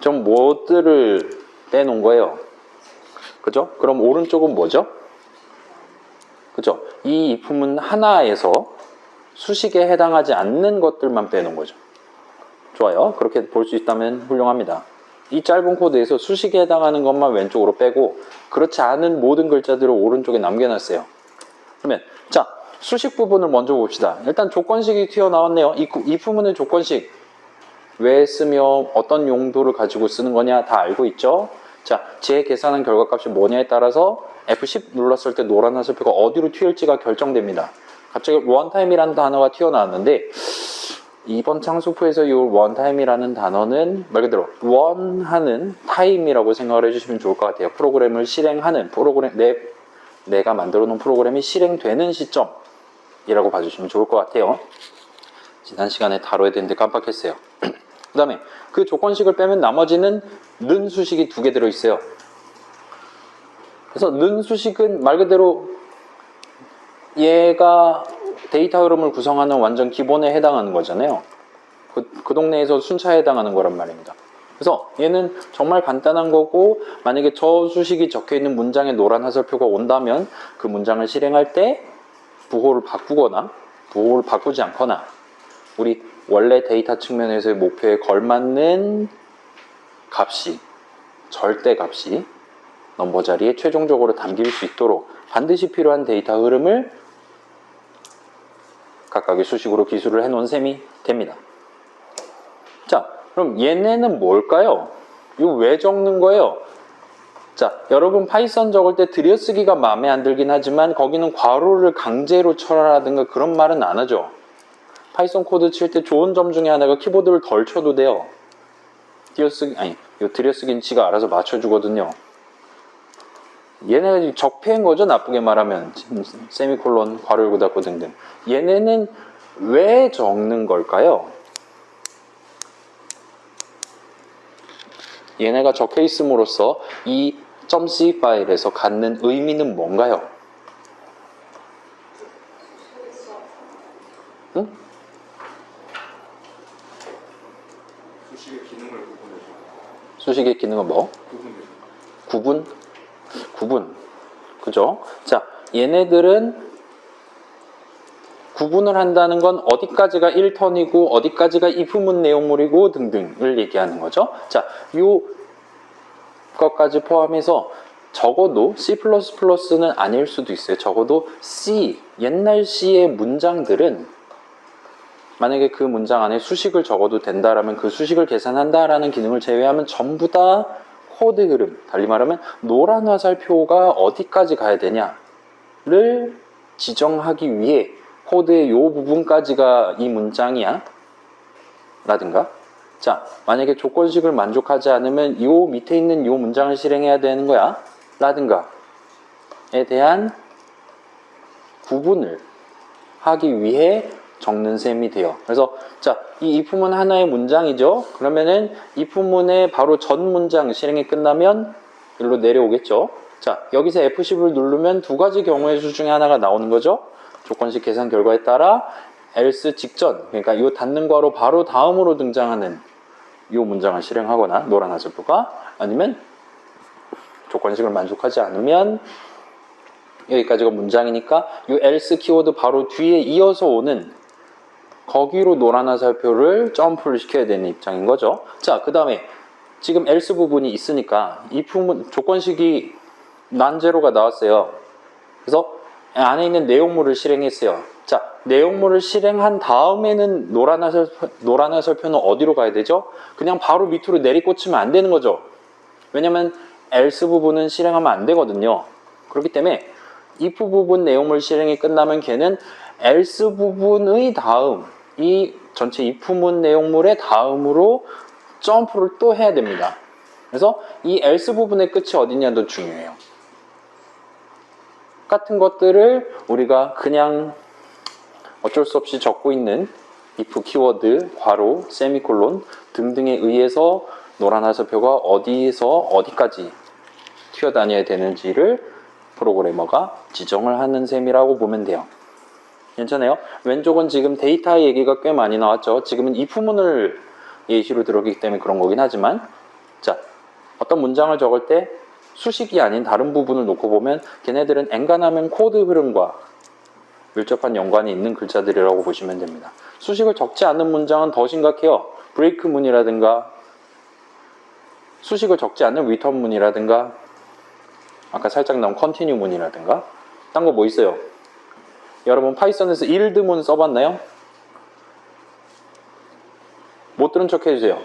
좀 뭐들을 빼놓은 거예요? 그죠? 그럼 오른쪽은 뭐죠? 그죠? 이 이품은 하나에서 수식에 해당하지 않는 것들만 빼놓은 거죠. 좋아요. 그렇게 볼 수 있다면 훌륭합니다. 이 짧은 코드에서 수식에 해당하는 것만 왼쪽으로 빼고 그렇지 않은 모든 글자들을 오른쪽에 남겨놨어요. 그러면 자, 수식 부분을 먼저 봅시다. 일단 조건식이 튀어나왔네요. 이 부분의 조건식 왜 쓰며 어떤 용도를 가지고 쓰는 거냐 다 알고 있죠? 자, 제 계산한 결과값이 뭐냐에 따라서 F10 눌렀을 때 노란 화살표가 어디로 튀을지가 결정됩니다. 갑자기 원타임이라는 단어가 튀어나왔는데 이번 창수표에서 이 원타임이라는 단어는 말 그대로 원하는 타임이라고 생각을 해주시면 좋을 것 같아요. 프로그램을 실행하는 내가 만들어 놓은 프로그램이 실행되는 시점이라고 봐주시면 좋을 것 같아요. 지난 시간에 다뤄야 되는데 깜빡했어요. 그 다음에 그 조건식을 빼면 나머지는 는 수식이 2개 들어있어요. 그래서 는 수식은 말 그대로 얘가 데이터 흐름을 구성하는 완전 기본에 해당하는 거잖아요. 그 동네에서 순차에 해당하는 거란 말입니다. 그래서 얘는 정말 간단한 거고 만약에 저 수식이 적혀있는 문장에 노란 화살표가 온다면 그 문장을 실행할 때 부호를 바꾸거나 부호를 바꾸지 않거나 우리 원래 데이터 측면에서의 목표에 걸맞는 값이 절대값이 넘버 자리에 최종적으로 담길 수 있도록 반드시 필요한 데이터 흐름을 각각의 수식으로 기술을 해놓은 셈이 됩니다. 자, 그럼 얘네는 뭘까요? 이거 왜 적는 거예요? 자, 여러분 파이썬 적을 때 들여쓰기가 마음에 안 들긴 하지만 거기는 괄호를 강제로 쳐라라든가 그런 말은 안 하죠. 파이썬 코드 칠 때 좋은 점 중에 하나가 키보드를 덜 쳐도 돼요. 들여쓰기는 지가 알아서 맞춰주거든요. 얘네가 적폐인 거죠, 나쁘게 말하면. 세미콜론, 괄호 열고 닫고 등등. 얘네는 왜 적는 걸까요? 얘네가 적혀 있음으로써 이 .c 파일에서 갖는 의미는 뭔가요? 응? 수식의 기능을 구분해줘. 수식의 기능은 뭐? 구분? 구분. 그죠? 자, 얘네들은 구분을 한다는 건 어디까지가 1턴이고 어디까지가 if문 내용물이고 등등을 얘기하는 거죠. 자, 요 것까지 포함해서 적어도 C++는 아닐 수도 있어요. 적어도 C, 옛날 C의 문장들은 만약에 그 문장 안에 수식을 적어도 된다라면 그 수식을 계산한다라는 기능을 제외하면 전부 다 코드 흐름, 달리 말하면 노란 화살표가 어디까지 가야 되냐를 지정하기 위해 코드의 이 부분까지가 이 문장이야 라든가 자, 만약에 조건식을 만족하지 않으면 이 밑에 있는 이 문장을 실행해야 되는 거야 라든가에 대한 구분을 하기 위해 적는 셈이 돼요. 그래서 자, 이 if문 하나의 문장이죠. 그러면은 if문의 바로 전 문장 실행이 끝나면 여기로 내려오겠죠. 자, 여기서 F10을 누르면 두 가지 경우의 수 중에 하나가 나오는 거죠. 조건식 계산 결과에 따라 else 직전, 그러니까 이 닫는 괄호 바로 다음으로 등장하는 이 문장을 실행하거나 노란 화살표가 아니면 조건식을 만족하지 않으면 여기까지가 문장이니까 이 else 키워드 바로 뒤에 이어서 오는 거기로 노란 화살표를 점프를 시켜야 되는 입장인 거죠. 자, 그 다음에 지금 else 부분이 있으니까 이 조건식이 난제로가 나왔어요. 그래서 안에 있는 내용물을 실행했어요. 자, 내용물을 실행한 다음에는 노란 화살표는 어디로 가야 되죠? 그냥 바로 밑으로 내리꽂히면 안 되는 거죠. 왜냐면 else 부분은 실행하면 안 되거든요. 그렇기 때문에 if 부분 내용물 실행이 끝나면 걔는 else 부분의 다음, 이 전체 if문 내용물의 다음으로 점프를 또 해야 됩니다. 그래서 이 else 부분의 끝이 어디냐도 중요해요. 같은 것들을 우리가 그냥 어쩔 수 없이 적고 있는 if 키워드, 괄호, 세미콜론 등등에 의해서 노란 화살표가 어디에서 어디까지 튀어다녀야 되는지를 프로그래머가 지정을 하는 셈이라고 보면 돼요. 괜찮아요? 왼쪽은 지금 데이터 얘기가 꽤 많이 나왔죠. 지금은 if문을 예시로 들었기 때문에 그런 거긴 하지만, 자, 어떤 문장을 적을 때 수식이 아닌 다른 부분을 놓고 보면 걔네들은 엔간하면 코드 흐름과 밀접한 연관이 있는 글자들이라고 보시면 됩니다. 수식을 적지 않는 문장은 더 심각해요. 브레이크 문이라든가 수식을 적지 않는 리턴 문이라든가 아까 살짝 나온 컨티뉴 문이라든가 딴 거 뭐 있어요? 여러분 파이썬에서 일드 문 써봤나요? 못 들은 척 해주세요.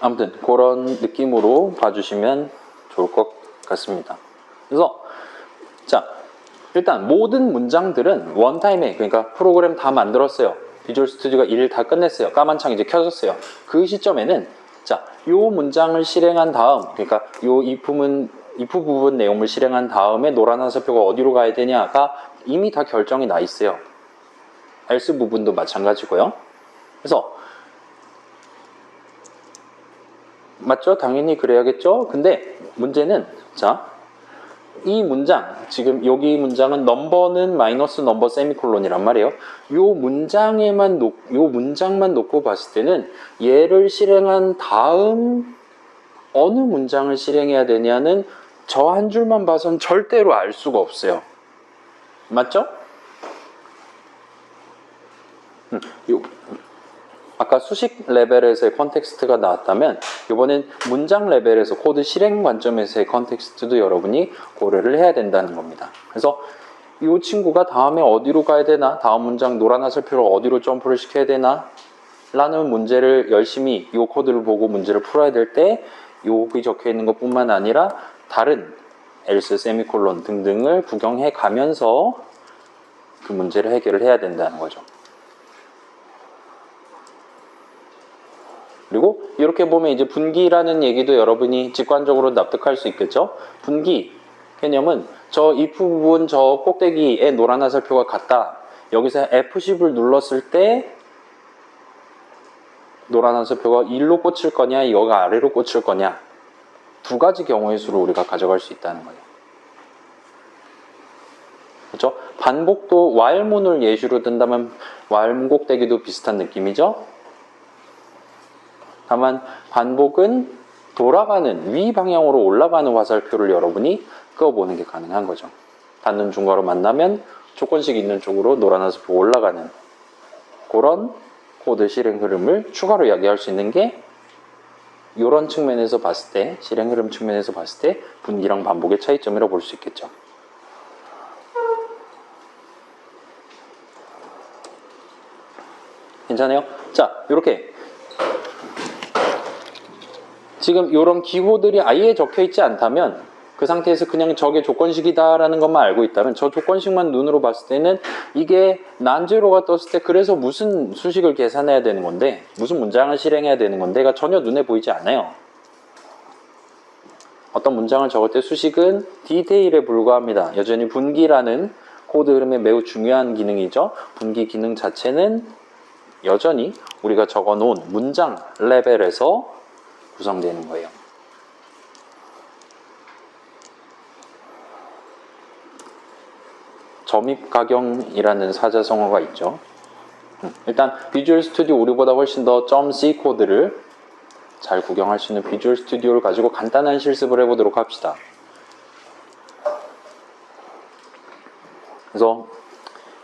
아무튼 그런 느낌으로 봐주시면 좋을 것 같습니다. 그래서 자, 일단 모든 문장들은 원타임에, 그러니까 프로그램 다 만들었어요. 비주얼 스튜디오가 일 다 끝냈어요. 까만 창 이제 켜졌어요. 그 시점에는 자, 요 문장을 실행한 다음, 그러니까 요 if 부분 내용을 실행한 다음에 노란 화살표가 어디로 가야 되냐가 이미 다 결정이 나 있어요. else 부분도 마찬가지고요. 그래서 맞죠? 당연히 그래야겠죠? 근데 문제는 자, 이 문장, 지금 여기 문장은 넘버는 마이너스 넘버 세미콜론이란 말이에요. 요 문장만 놓고 봤을 때는 얘를 실행한 다음 어느 문장을 실행해야 되냐는 저 한 줄만 봐선 절대로 알 수가 없어요. 맞죠? 아까 수식 레벨에서의 컨텍스트가 나왔다면 이번엔 문장 레벨에서 코드 실행 관점에서의 컨텍스트도 여러분이 고려를 해야 된다는 겁니다. 그래서 이 친구가 다음에 어디로 가야 되나, 다음 문장 노란 화살표로 어디로 점프를 시켜야 되나 라는 문제를 열심히 이 코드를 보고 문제를 풀어야 될 때 여기 적혀 있는 것 뿐만 아니라 다른 else, 세미콜론 등등을 구경해 가면서 그 문제를 해결을 해야 된다는 거죠. 그리고 이렇게 보면 이제 분기라는 얘기도 여러분이 직관적으로 납득할 수 있겠죠. 분기 개념은 저 if 부분 저 꼭대기에 노란 화살표가 같다. 여기서 F10을 눌렀을 때 노란 화살표가 1로 꽂힐 거냐 여기 아래로 꽂힐 거냐 두 가지 경우의 수를 우리가 가져갈 수 있다는 거예요. 그렇죠? 반복도 while문을 예시로 든다면 while 꼭대기도 비슷한 느낌이죠. 다만 반복은 돌아가는 위 방향으로 올라가는 화살표를 여러분이 끄어보는 게 가능한 거죠. 닫는 중괄호 만나면 조건식 있는 쪽으로 노란 화살표 올라가는 그런 코드 실행 흐름을 추가로 이야기할 수 있는 게 이런 측면에서 봤을 때, 실행 흐름 측면에서 봤을 때 분기랑 반복의 차이점이라고 볼 수 있겠죠. 괜찮아요? 자, 이렇게 지금 이런 기호들이 아예 적혀 있지 않다면 그 상태에서 그냥 저게 조건식이다라는 것만 알고 있다면 저 조건식만 눈으로 봤을 때는 이게 난제로가 떴을 때 그래서 무슨 수식을 계산해야 되는 건데 무슨 문장을 실행해야 되는 건데가 전혀 눈에 보이지 않아요. 어떤 문장을 적을 때 수식은 디테일에 불과합니다. 여전히 분기라는 코드 흐름에 매우 중요한 기능이죠. 분기 기능 자체는 여전히 우리가 적어놓은 문장 레벨에서 구성되는 거예요. 점입가경이라는 사자성어가 있죠. 일단 비주얼 스튜디오 우리보다 훨씬 더 .c 코드를 잘 구경할 수 있는 비주얼 스튜디오를 가지고 간단한 실습을 해보도록 합시다. 그래서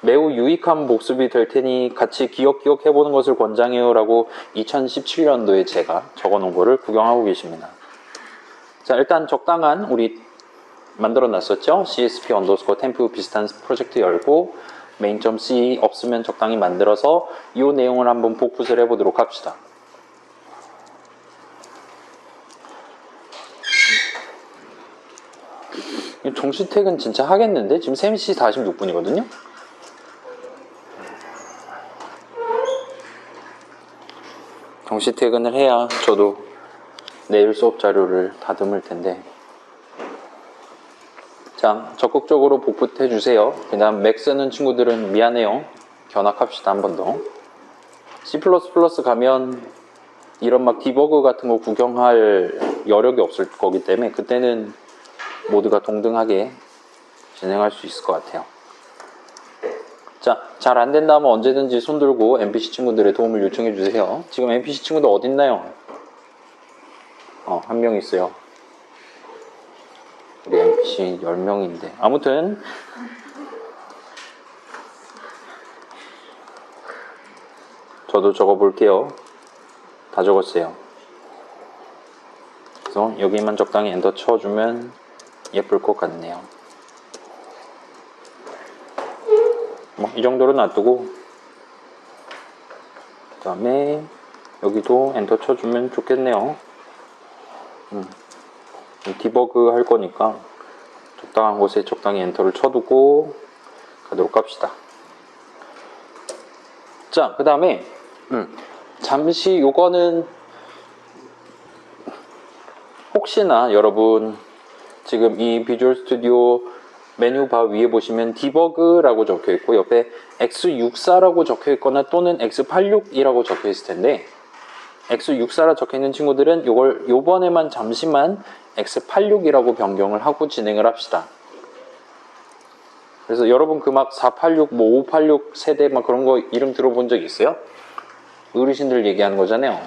매우 유익한 복습이 될 테니 같이 기억해보는 것을 권장해요 라고 2017년도에 제가 적어놓은 거를 구경하고 계십니다. 자, 일단 적당한 우리 만들어 놨었죠. csp_temp 비슷한 프로젝트 열고 main.c 없으면 적당히 만들어서 이 내용을 한번 복붙을 해보도록 합시다. 정시택은 진짜 하겠는데? 지금 3시 46분이거든요? 정시 퇴근을 해야 저도 내일 수업 자료를 다듬을 텐데 자, 적극적으로 복붙해 주세요. 그다음 맥 쓰는 친구들은 미안해요. 견학합시다. 한 번 더. C++ 가면 이런 막 디버그 같은 거 구경할 여력이 없을 거기 때문에 그때는 모두가 동등하게 진행할 수 있을 것 같아요. 자, 잘 안 된다면 언제든지 손 들고 NPC 친구들의 도움을 요청해 주세요. 지금 NPC 친구들 어디 있나요? 한 명 있어요. 우리 NPC 10명인데. 아무튼 저도 적어 볼게요. 다 적었어요. 그래서 여기만 적당히 엔터 쳐주면 예쁠 것 같네요. 뭐 이 정도로 놔두고 그 다음에 여기도 엔터 쳐주면 좋겠네요. 디버그 할 거니까 적당한 곳에 적당히 엔터를 쳐두고 가도록 합시다. 자, 그 다음에 잠시 요거는 혹시나 여러분 지금 이 비주얼 스튜디오 메뉴 바 위에 보시면 디버그라고 적혀 있고 옆에 X64라고 적혀 있거나 또는 X86이라고 적혀 있을 텐데 X64라 적혀 있는 친구들은 요번에만 잠시만 X86이라고 변경을 하고 진행을 합시다. 그래서 여러분 그 막 486, 뭐 586 세대 막 그런 거 이름 들어본 적 있어요? 어르신들 얘기하는 거잖아요.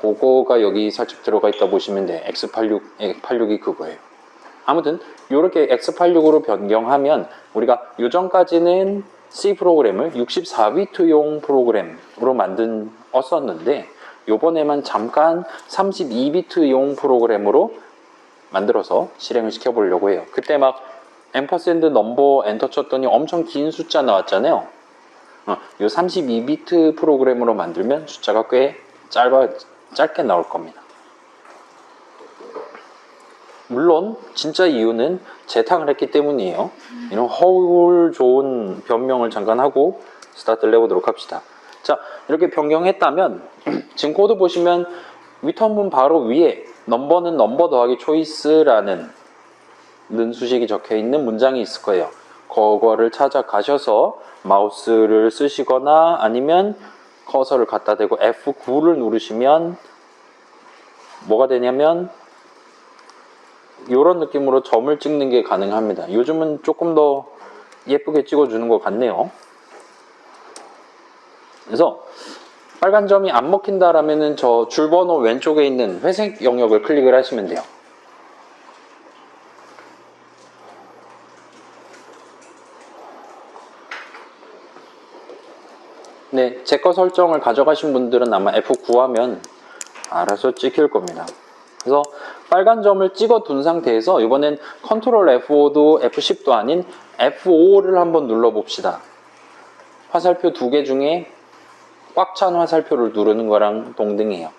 그거가 여기 살짝 들어가 있다 보시면 돼. X86이 그거예요. 아무튼 이렇게 X86으로 변경하면 우리가 요전까지는 C 프로그램을 64비트용 프로그램으로 만들었었는데 요번에만 잠깐 32비트용 프로그램으로 만들어서 실행을 시켜보려고 해요. 그때 막 앰퍼샌드 넘버 엔터 쳤더니 엄청 긴 숫자 나왔잖아요. 이 32비트 프로그램으로 만들면 숫자가 꽤 짧게 나올 겁니다. 물론 진짜 이유는 재탕을 했기 때문이에요. 이런 허울 좋은 변명을 잠깐 하고 스타트를 해보도록 합시다. 자, 이렇게 변경했다면 지금 코드 보시면 위턴문 바로 위에 넘버는 넘버 더하기 초이스라는 수식이 적혀 있는 문장이 있을 거예요. 그거를 찾아가셔서 마우스를 쓰시거나 아니면 커서를 갖다 대고 F9를 누르시면 뭐가 되냐면 이런 느낌으로 점을 찍는 게 가능합니다. 요즘은 조금 더 예쁘게 찍어주는 것 같네요. 그래서 빨간 점이 안 먹힌다라면은 저 줄번호 왼쪽에 있는 회색 영역을 클릭을 하시면 돼요. 네, 제 거 설정을 가져가신 분들은 아마 F9 하면 알아서 찍힐 겁니다. 그래서 빨간 점을 찍어 둔 상태에서 이번엔 컨트롤 F5도 F10도 아닌 F5를 한번 눌러 봅시다. 화살표 두 개 중에 꽉 찬 화살표를 누르는 거랑 동등해요.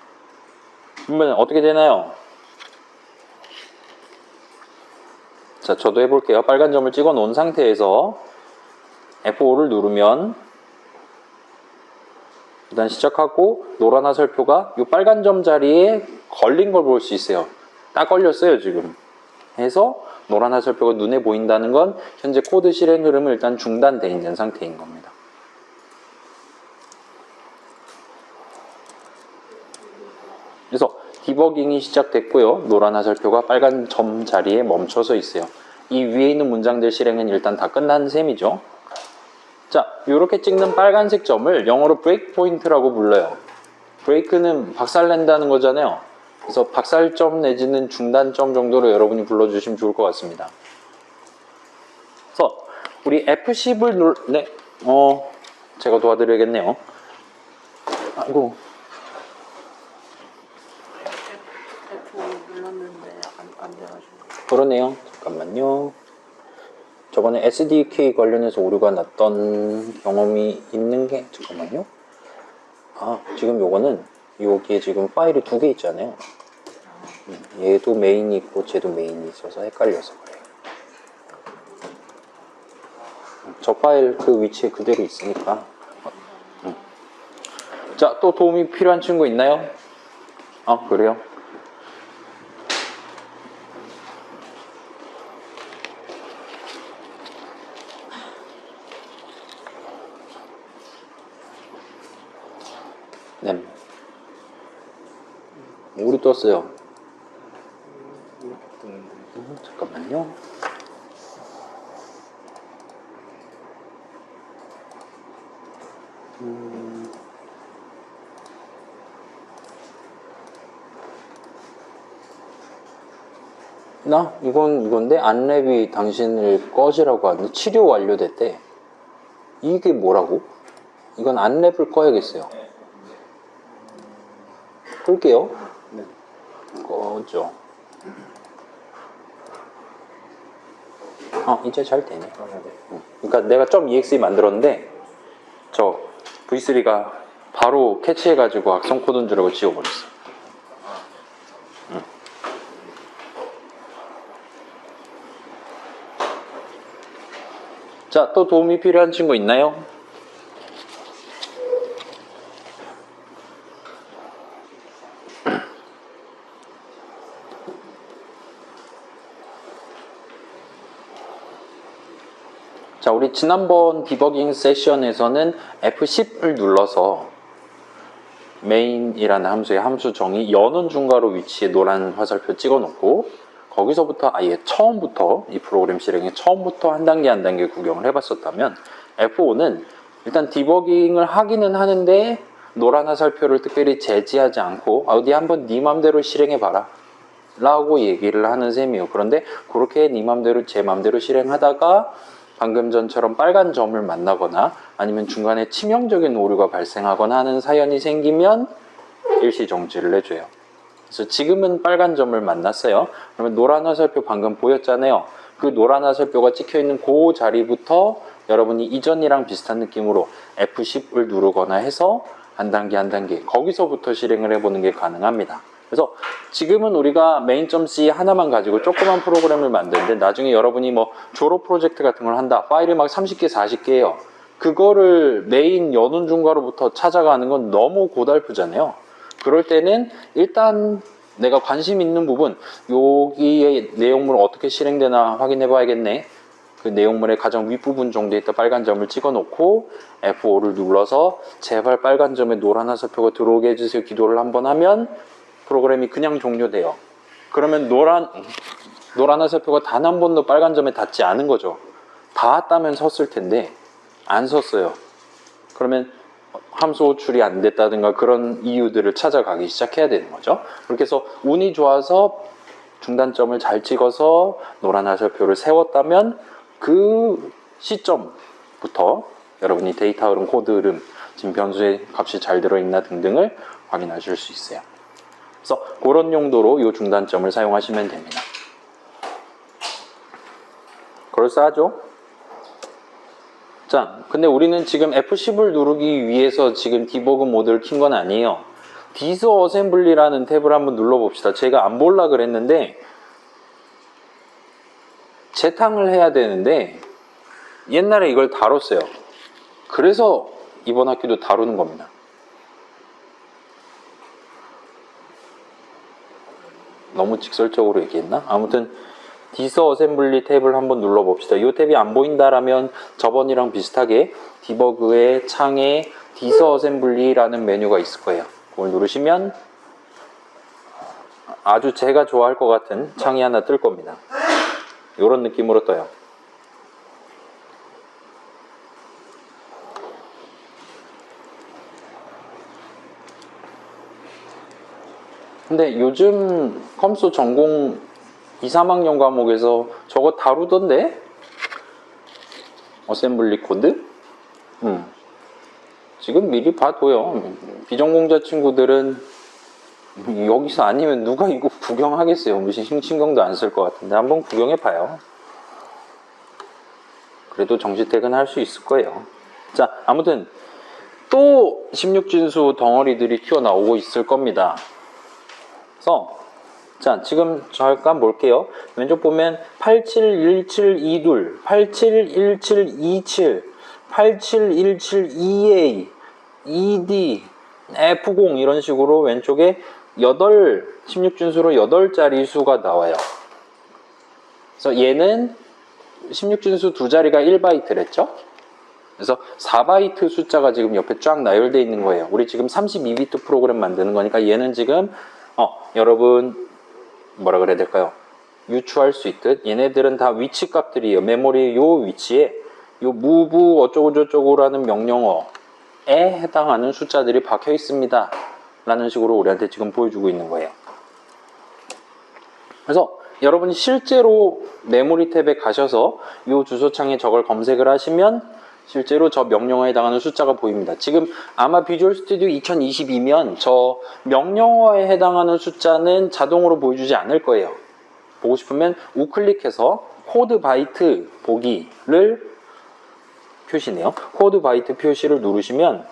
그러면 어떻게 되나요? 자, 저도 해볼게요. 빨간 점을 찍어 놓은 상태에서 F5를 누르면 일단 시작하고 노란 화살표가 이 빨간 점 자리에 걸린 걸 볼 수 있어요. 딱 걸렸어요 지금. 해서 노란 화살표가 눈에 보인다는 건 현재 코드 실행 흐름은 일단 중단되어 있는 상태인 겁니다. 그래서 디버깅이 시작됐고요. 노란 화살표가 빨간 점 자리에 멈춰서 있어요. 이 위에 있는 문장들 실행은 일단 다 끝난 셈이죠. 자, 이렇게 찍는 빨간색 점을 영어로 브레이크 포인트라고 불러요. 브레이크는 박살낸다는 거잖아요. 그래서 박살점 내지는 중단점 정도로 여러분이 불러주시면 좋을 것 같습니다. 그래서 우리 F10을 제가 도와드려야겠네요. 아이고. F 눌렀는데 안 돼가지고. 그러네요. 잠깐만요. 저번에 SDK 관련해서 오류가 났던 경험이 있는 게 잠깐만요. 지금 요거는 여기에 지금 파일이 두 개 있잖아요. 얘도 메인이 있고 쟤도 메인이 있어서 헷갈려서 그래요. 저 파일 그 위치에 그대로 있으니까. 자, 또 도움이 필요한 친구 있나요? 그래요? 떴어요. 이렇게 뜨는데. 잠깐만요. 나 이건데 안랩이 당신을 꺼지라고 하는데 치료 완료됐대. 이게 뭐라고? 이건 안랩을 꺼야겠어요. 끌게요. 네. 꺼져. 이제 잘 되네. 아, 네. 그러니까 내가 점 EXE 만들었는데 저 V3가 바로 캐치해가지고 악성 코드인 줄 알고 지워버렸어. 자, 또 도움이 필요한 친구 있나요? 자, 우리 지난번 디버깅 세션에서는 F10을 눌러서 main이라는 함수의 함수 정의 여는 중괄호 위치에 노란 화살표 찍어 놓고 거기서부터 아예 처음부터 이 프로그램 실행의 처음부터 한 단계 구경을 해봤었다면 F5는 일단 디버깅을 하기는 하는데 노란 화살표를 특별히 제지하지 않고 어디 한번 네 맘대로 실행해봐라 라고 얘기를 하는 셈이에요. 그런데 그렇게 네 맘대로 제 맘대로 실행하다가 방금 전처럼 빨간 점을 만나거나 아니면 중간에 치명적인 오류가 발생하거나 하는 사연이 생기면 일시 정지를 해줘요. 그래서 지금은 빨간 점을 만났어요. 그러면 노란 화살표 방금 보였잖아요. 그 노란 화살표가 찍혀있는 그 자리부터 여러분이 이전이랑 비슷한 느낌으로 F10을 누르거나 해서 한 단계 거기서부터 실행을 해보는 게 가능합니다. 그래서 지금은 우리가 main.c 하나만 가지고 조그만 프로그램을 만드는데 나중에 여러분이 뭐 졸업 프로젝트 같은 걸 한다. 파일이 막 30개, 40개예요. 그거를 메인 여는 중괄호부터 찾아가는 건 너무 고달프잖아요. 그럴 때는 일단 내가 관심 있는 부분, 여기에 내용물 어떻게 실행되나 확인해 봐야겠네. 그 내용물의 가장 윗부분 정도에 있다 빨간 점을 찍어 놓고 F5를 눌러서 제발 빨간 점에 노란 화살표가 들어오게 해주세요. 기도를 한번 하면 프로그램이 그냥 종료돼요. 그러면 노란 화살표가 단 한 번도 빨간 점에 닿지 않은 거죠. 닿았다면 섰을 텐데 안 섰어요. 그러면 함수 호출이 안 됐다든가 그런 이유들을 찾아가기 시작해야 되는 거죠. 그렇게 해서 운이 좋아서 중단점을 잘 찍어서 노란 화살표를 세웠다면 그 시점부터 여러분이 데이터 흐름, 코드 흐름, 지금 변수의 값이 잘 들어있나 등등을 확인하실 수 있어요. 그래서 그런 용도로 이 중단점을 사용하시면 됩니다. 그럴싸하죠? 자, 근데 우리는 지금 F10을 누르기 위해서 지금 디버그 모드를 킨 건 아니에요. 디스어셈블리라는 탭을 한번 눌러봅시다. 제가 안 볼라 그랬는데 재탕을 해야 되는데 옛날에 이걸 다뤘어요. 그래서 이번 학기도 다루는 겁니다. 너무 직설적으로 얘기했나? 아무튼 디스어셈블리 탭을 한번 눌러봅시다. 이 탭이 안 보인다라면 저번이랑 비슷하게 디버그의 창에 디스어셈블리라는 메뉴가 있을 거예요. 그걸 누르시면 아주 제가 좋아할 것 같은 창이 하나 뜰 겁니다. 이런 느낌으로 떠요. 근데 요즘 컴소 전공 2, 3학년 과목에서 저거 다루던데? 어셈블리 코드? 지금 미리 봐둬요. 비전공자 친구들은 여기서 아니면 누가 이거 구경하겠어요. 무슨 신경도 안 쓸 것 같은데 한번 구경해봐요. 그래도 정시택은 할 수 있을 거예요. 자, 아무튼 또 16진수 덩어리들이 튀어나오고 있을 겁니다. 그래서 자, 지금 잠깐 볼게요. 왼쪽 보면 871722, 871727, 8717EA, ED, F0 이런 식으로 왼쪽에 16진수로 8자리 수가 나와요. 그래서 얘는 16진수 두 자리가 1바이트랬죠? 그래서 4바이트 숫자가 지금 옆에 쫙 나열되어 있는 거예요. 우리 지금 32비트 프로그램 만드는 거니까 얘는 지금 여러분 뭐라 그래야 될까요? 유추할 수 있듯 얘네들은 다 위치 값들이에요. 메모리 요 위치에 요 move 어쩌고저쩌고라는 명령어에 해당하는 숫자들이 박혀 있습니다. 라는 식으로 우리한테 지금 보여주고 있는 거예요. 그래서 여러분이 실제로 메모리 탭에 가셔서 이 주소창에 저걸 검색을 하시면 실제로 저 명령어에 해당하는 숫자가 보입니다. 지금 아마 비주얼 스튜디오 2022면 저 명령어에 해당하는 숫자는 자동으로 보여주지 않을 거예요. 보고 싶으면 우클릭해서 코드 바이트 보기를 표시네요. 코드 바이트 표시를 누르시면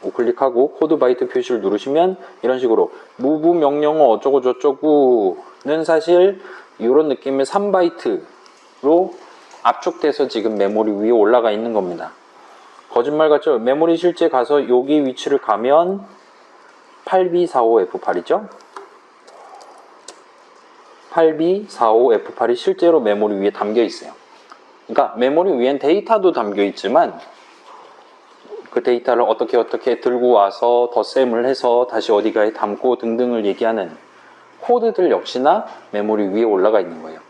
우클릭하고 코드 바이트 표시를 누르시면 이런 식으로 move 명령어 어쩌고 저쩌고는 사실 이런 느낌의 3바이트로 압축돼서 지금 메모리 위에 올라가 있는 겁니다. 거짓말 같죠? 메모리 실제 가서 여기 위치를 가면 8245F8이죠? 8245F8이 실제로 메모리 위에 담겨 있어요. 그러니까 메모리 위엔 데이터도 담겨 있지만 그 데이터를 어떻게 들고 와서 덧셈을 해서 다시 어디가에 담고 등등을 얘기하는 코드들 역시나 메모리 위에 올라가 있는 거예요.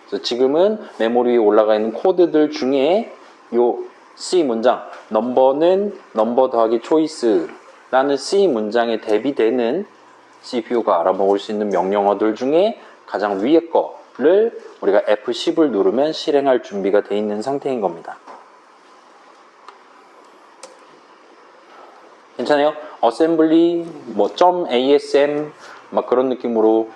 그래서 지금은 메모리 위에 올라가 있는 코드들 중에 요 C 문장, 넘버는 넘버 더하기 초이스라는 C 문장에 대비되는 CPU가 알아먹을 수 있는 명령어들 중에 가장 위에 거를 우리가 F10을 누르면 실행할 준비가 되어 있는 상태인 겁니다. 괜찮아요? 어셈블리, .asm 막 그런 느낌으로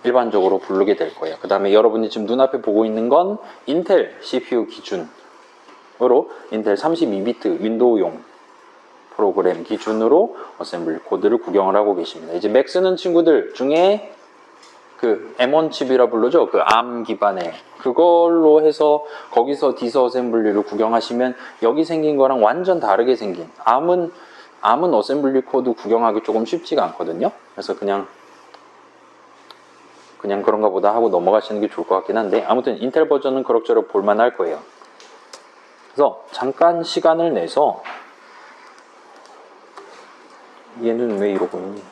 일반적으로 부르게 될 거예요. 그 다음에 여러분이 지금 눈앞에 보고 있는 건 인텔 CPU 기준으로 인텔 32비트 윈도우용 프로그램 기준으로 어셈블리 코드를 구경을 하고 계십니다. 이제 맥 쓰는 친구들 중에 그 M1 칩이라 부르죠. 그 ARM 기반의 그걸로 해서 거기서 디스어셈블리를 구경하시면 여기 생긴 거랑 완전 다르게 생긴 ARM은 어셈블리 코드 구경하기 조금 쉽지가 않거든요. 그래서 그냥 그런가 보다 하고 넘어가시는 게 좋을 것 같긴 한데 아무튼 인텔 버전은 그럭저럭 볼만할 거예요. 그래서 잠깐 시간을 내서 얘는 왜 이러고 있니?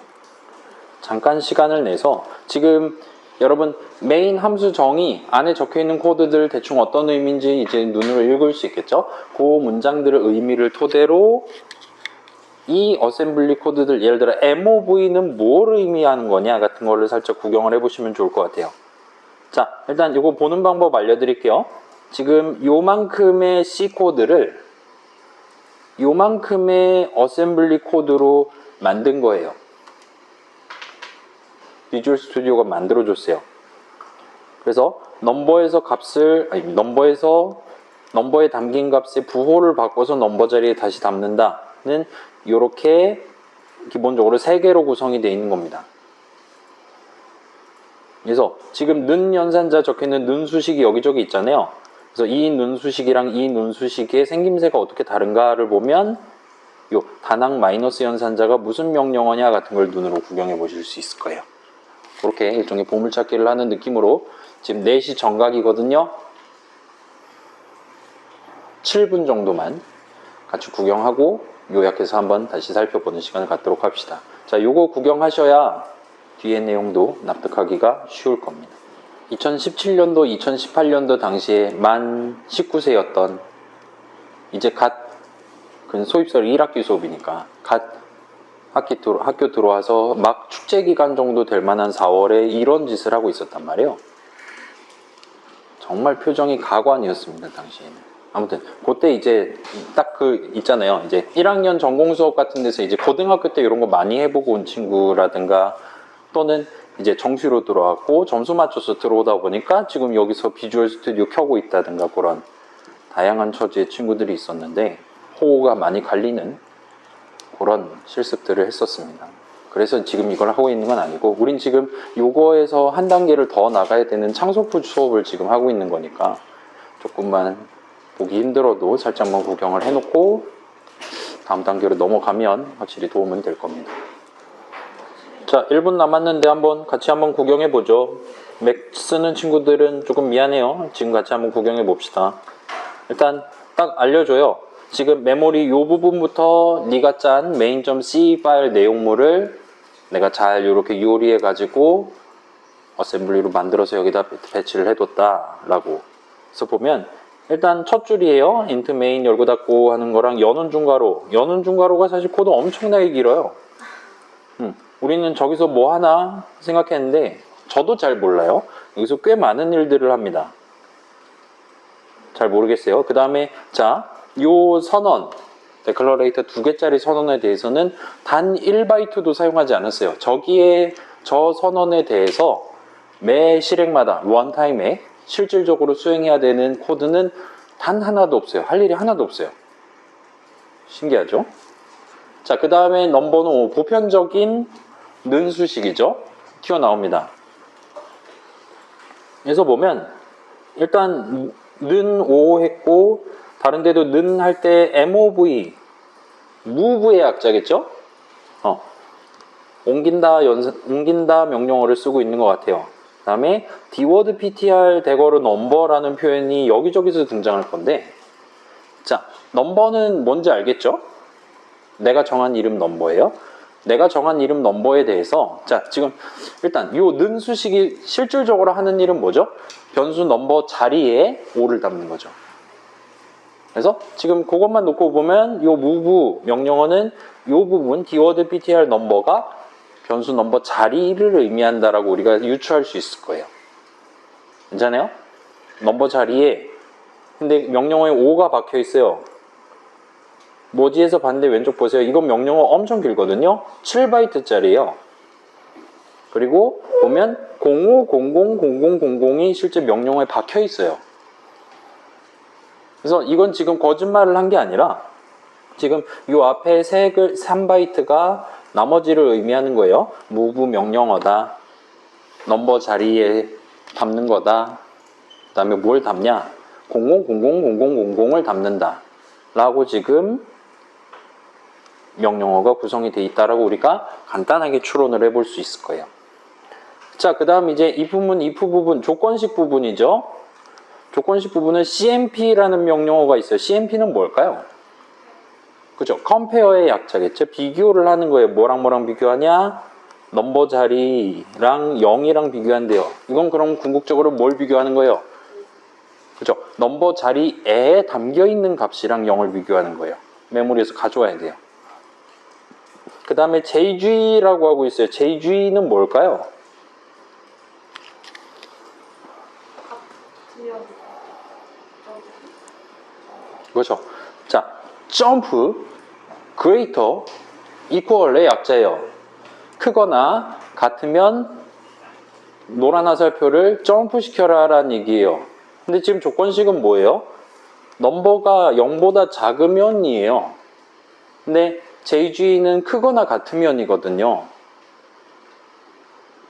잠깐 시간을 내서 지금 여러분 메인 함수 정의 안에 적혀있는 코드들 대충 어떤 의미인지 이제 눈으로 읽을 수 있겠죠? 그 문장들의 의미를 토대로 이 어셈블리 코드들 예를 들어 MOV는 뭘 의미하는 거냐 같은 거를 살짝 구경을 해보시면 좋을 것 같아요. 자, 일단 이거 보는 방법 알려드릴게요. 지금 요만큼의 C 코드를 요만큼의 어셈블리 코드로 만든 거예요. 비주얼 스튜디오가 만들어줬어요. 그래서 넘버에서 넘버에 담긴 값의 부호를 바꿔서 넘버 자리에 다시 담는다는 이렇게 기본적으로 3개로 구성이 되어 있는 겁니다. 그래서 지금 는 연산자 적혀있는 는 수식이 여기저기 있잖아요. 그래서 이 는 수식이랑 이 는 수식의 생김새가 어떻게 다른가를 보면 요 단항 마이너스 연산자가 무슨 명령어냐 같은 걸 눈으로 구경해 보실 수 있을 거예요. 그렇게 일종의 보물찾기를 하는 느낌으로 지금 4시 정각이거든요. 7분 정도만 같이 구경하고 요약해서 한번 다시 살펴보는 시간을 갖도록 합시다. 자, 요거 구경하셔야 뒤에 내용도 납득하기가 쉬울 겁니다. 2017년도, 2018년도 당시에 만 19세였던 이제 소입설 1학기 수업이니까 학교 들어와서 막 축제 기간 정도 될 만한 4월에 이런 짓을 하고 있었단 말이에요. 정말 표정이 가관이었습니다, 당시에는. 아무튼 그때 이제 딱 있잖아요. 이제 1학년 전공 수업 같은 데서 이제 고등학교 때 이런 거 많이 해보고 온 친구라든가 또는 이제 정시로 들어왔고 점수 맞춰서 들어오다 보니까 지금 여기서 비주얼 스튜디오 켜고 있다든가 그런 다양한 처지의 친구들이 있었는데 호가 많이 갈리는 그런 실습들을 했었습니다. 그래서 지금 이걸 하고 있는 건 아니고 우린 지금 요거에서 한 단계를 더 나가야 되는 창소프 수업을 지금 하고 있는 거니까 조금만 보기 힘들어도 살짝만 구경을 해놓고 다음 단계로 넘어가면 확실히 도움은 될 겁니다. 자, 1분 남았는데 같이 한번 구경해 보죠. 맥 쓰는 친구들은 조금 미안해요. 지금 같이 한번 구경해 봅시다. 일단 딱 알려줘요. 지금 메모리 요 부분부터 네가 짠 main.c 파일 내용물을 내가 잘 이렇게 요리해 가지고 어셈블리로 만들어서 여기다 배치를 해뒀다 라고. 그래서 보면 일단 첫 줄이에요. int main 열고 닫고 하는 거랑 여는 중괄호. 여는 중괄호가 사실 코드 엄청나게 길어요. 우리는 저기서 뭐 하나 생각했는데 저도 잘 몰라요. 여기서 꽤 많은 일들을 합니다. 잘 모르겠어요. 그 다음에 자, 요 선언 데클러레이터 2개짜리 선언에 대해서는 단 1바이트도 사용하지 않았어요. 저기에 저 선언에 대해서 매 실행마다 원타임에 실질적으로 수행해야 되는 코드는 단 하나도 없어요. 할 일이 하나도 없어요. 신기하죠? 자, 그 다음에 넘버는 5, 보편적인 는수식이죠. 튀어나옵니다. 그래서 보면 일단 는 5 했고 다른 데도 는 할 때 mov, move의 약자겠죠? 옮긴다 명령어를 쓰고 있는 것 같아요. 그 다음에 dword ptr 대거로 넘버라는 표현이 여기저기서 등장할 건데 자, 넘버는 뭔지 알겠죠? 내가 정한 이름 넘버예요. 내가 정한 이름 넘버에 대해서 자, 지금 일단 이 는 수식이 실질적으로 하는 일은 뭐죠? 변수 넘버 자리에 5를 담는 거죠. 그래서 지금 그것만 놓고 보면 이 move 명령어는 이 부분 dword ptr 넘버가 변수 넘버 자리를 의미한다라고 우리가 유추할 수 있을 거예요. 괜찮아요? 넘버 자리에 근데 명령어에 5가 박혀 있어요. 모지에서 봤는데 왼쪽 보세요. 이건 명령어 엄청 길거든요. 7바이트짜리예요. 그리고 보면 05000000이 실제 명령어에 박혀 있어요. 그래서 이건 지금 거짓말을 한 게 아니라 지금 이 앞에 3바이트가 나머지를 의미하는 거예요. move 명령어다. 넘버 자리에 담는 거다. 그 다음에 뭘 담냐? 00000000을 담는다. 라고 지금 명령어가 구성이 되어 있다라고 우리가 간단하게 추론을 해볼 수 있을 거예요. 자, 그 다음 이제 if문, if 부분, 조건식 부분이죠. 조건식 부분은 CMP라는 명령어가 있어요. CMP는 뭘까요? 그죠? compare의 약자겠죠. 비교를 하는 거예요. 뭐랑 비교하냐? 넘버 자리랑 0이랑 비교한대요. 이건 그럼 궁극적으로 뭘 비교하는 거예요? 그죠? 넘버 자리에 담겨 있는 값이랑 0을 비교하는 거예요. 메모리에서 가져와야 돼요. 그 다음에 JG라고 하고 있어요. JG는 뭘까요? 그렇죠. 자, 점프, greater, equal의 약자예요. 크거나 같으면 노란 화살표를 점프 시켜라 라는 얘기예요. 근데 지금 조건식은 뭐예요? 넘버가 0보다 작으면이에요. 근데 JG는 크거나 같으면이거든요.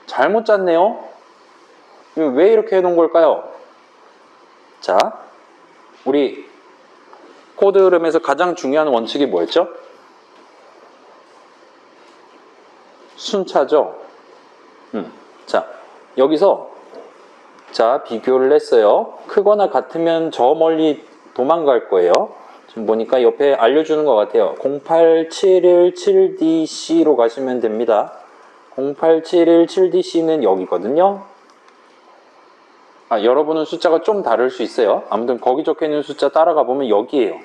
잘못 짰네요. 왜 이렇게 해놓은 걸까요? 자, 우리 코드 흐름에서 가장 중요한 원칙이 뭐였죠? 순차죠. 자, 여기서 자, 비교를 했어요. 크거나 같으면 저 멀리 도망갈 거예요. 지금 보니까 옆에 알려주는 것 같아요. 08717DC로 가시면 됩니다. 08717DC는 여기거든요. 여러분은 숫자가 좀 다를 수 있어요. 아무튼 거기 적혀있는 숫자 따라가 보면 여기에요.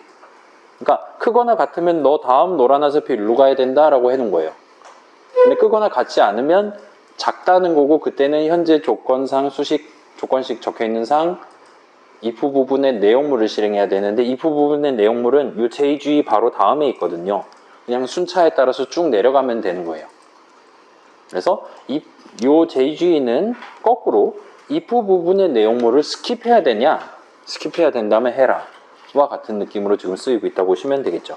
그러니까 크거나 같으면 너 다음 노란 화살표 일로 가야 된다라고 해놓은 거예요. 근데 크거나 같지 않으면 작다는 거고 그때는 현재 조건상 조건식 적혀있는 상 if 부분의 내용물을 실행해야 되는데 if 부분의 내용물은 이 JG 바로 다음에 있거든요. 그냥 순차에 따라서 쭉 내려가면 되는 거예요. 그래서 이 JG는 거꾸로 if 부분의 내용물을 스킵해야 되냐? 스킵해야 된다면 해라. 와 같은 느낌으로 지금 쓰이고 있다고 보시면 되겠죠.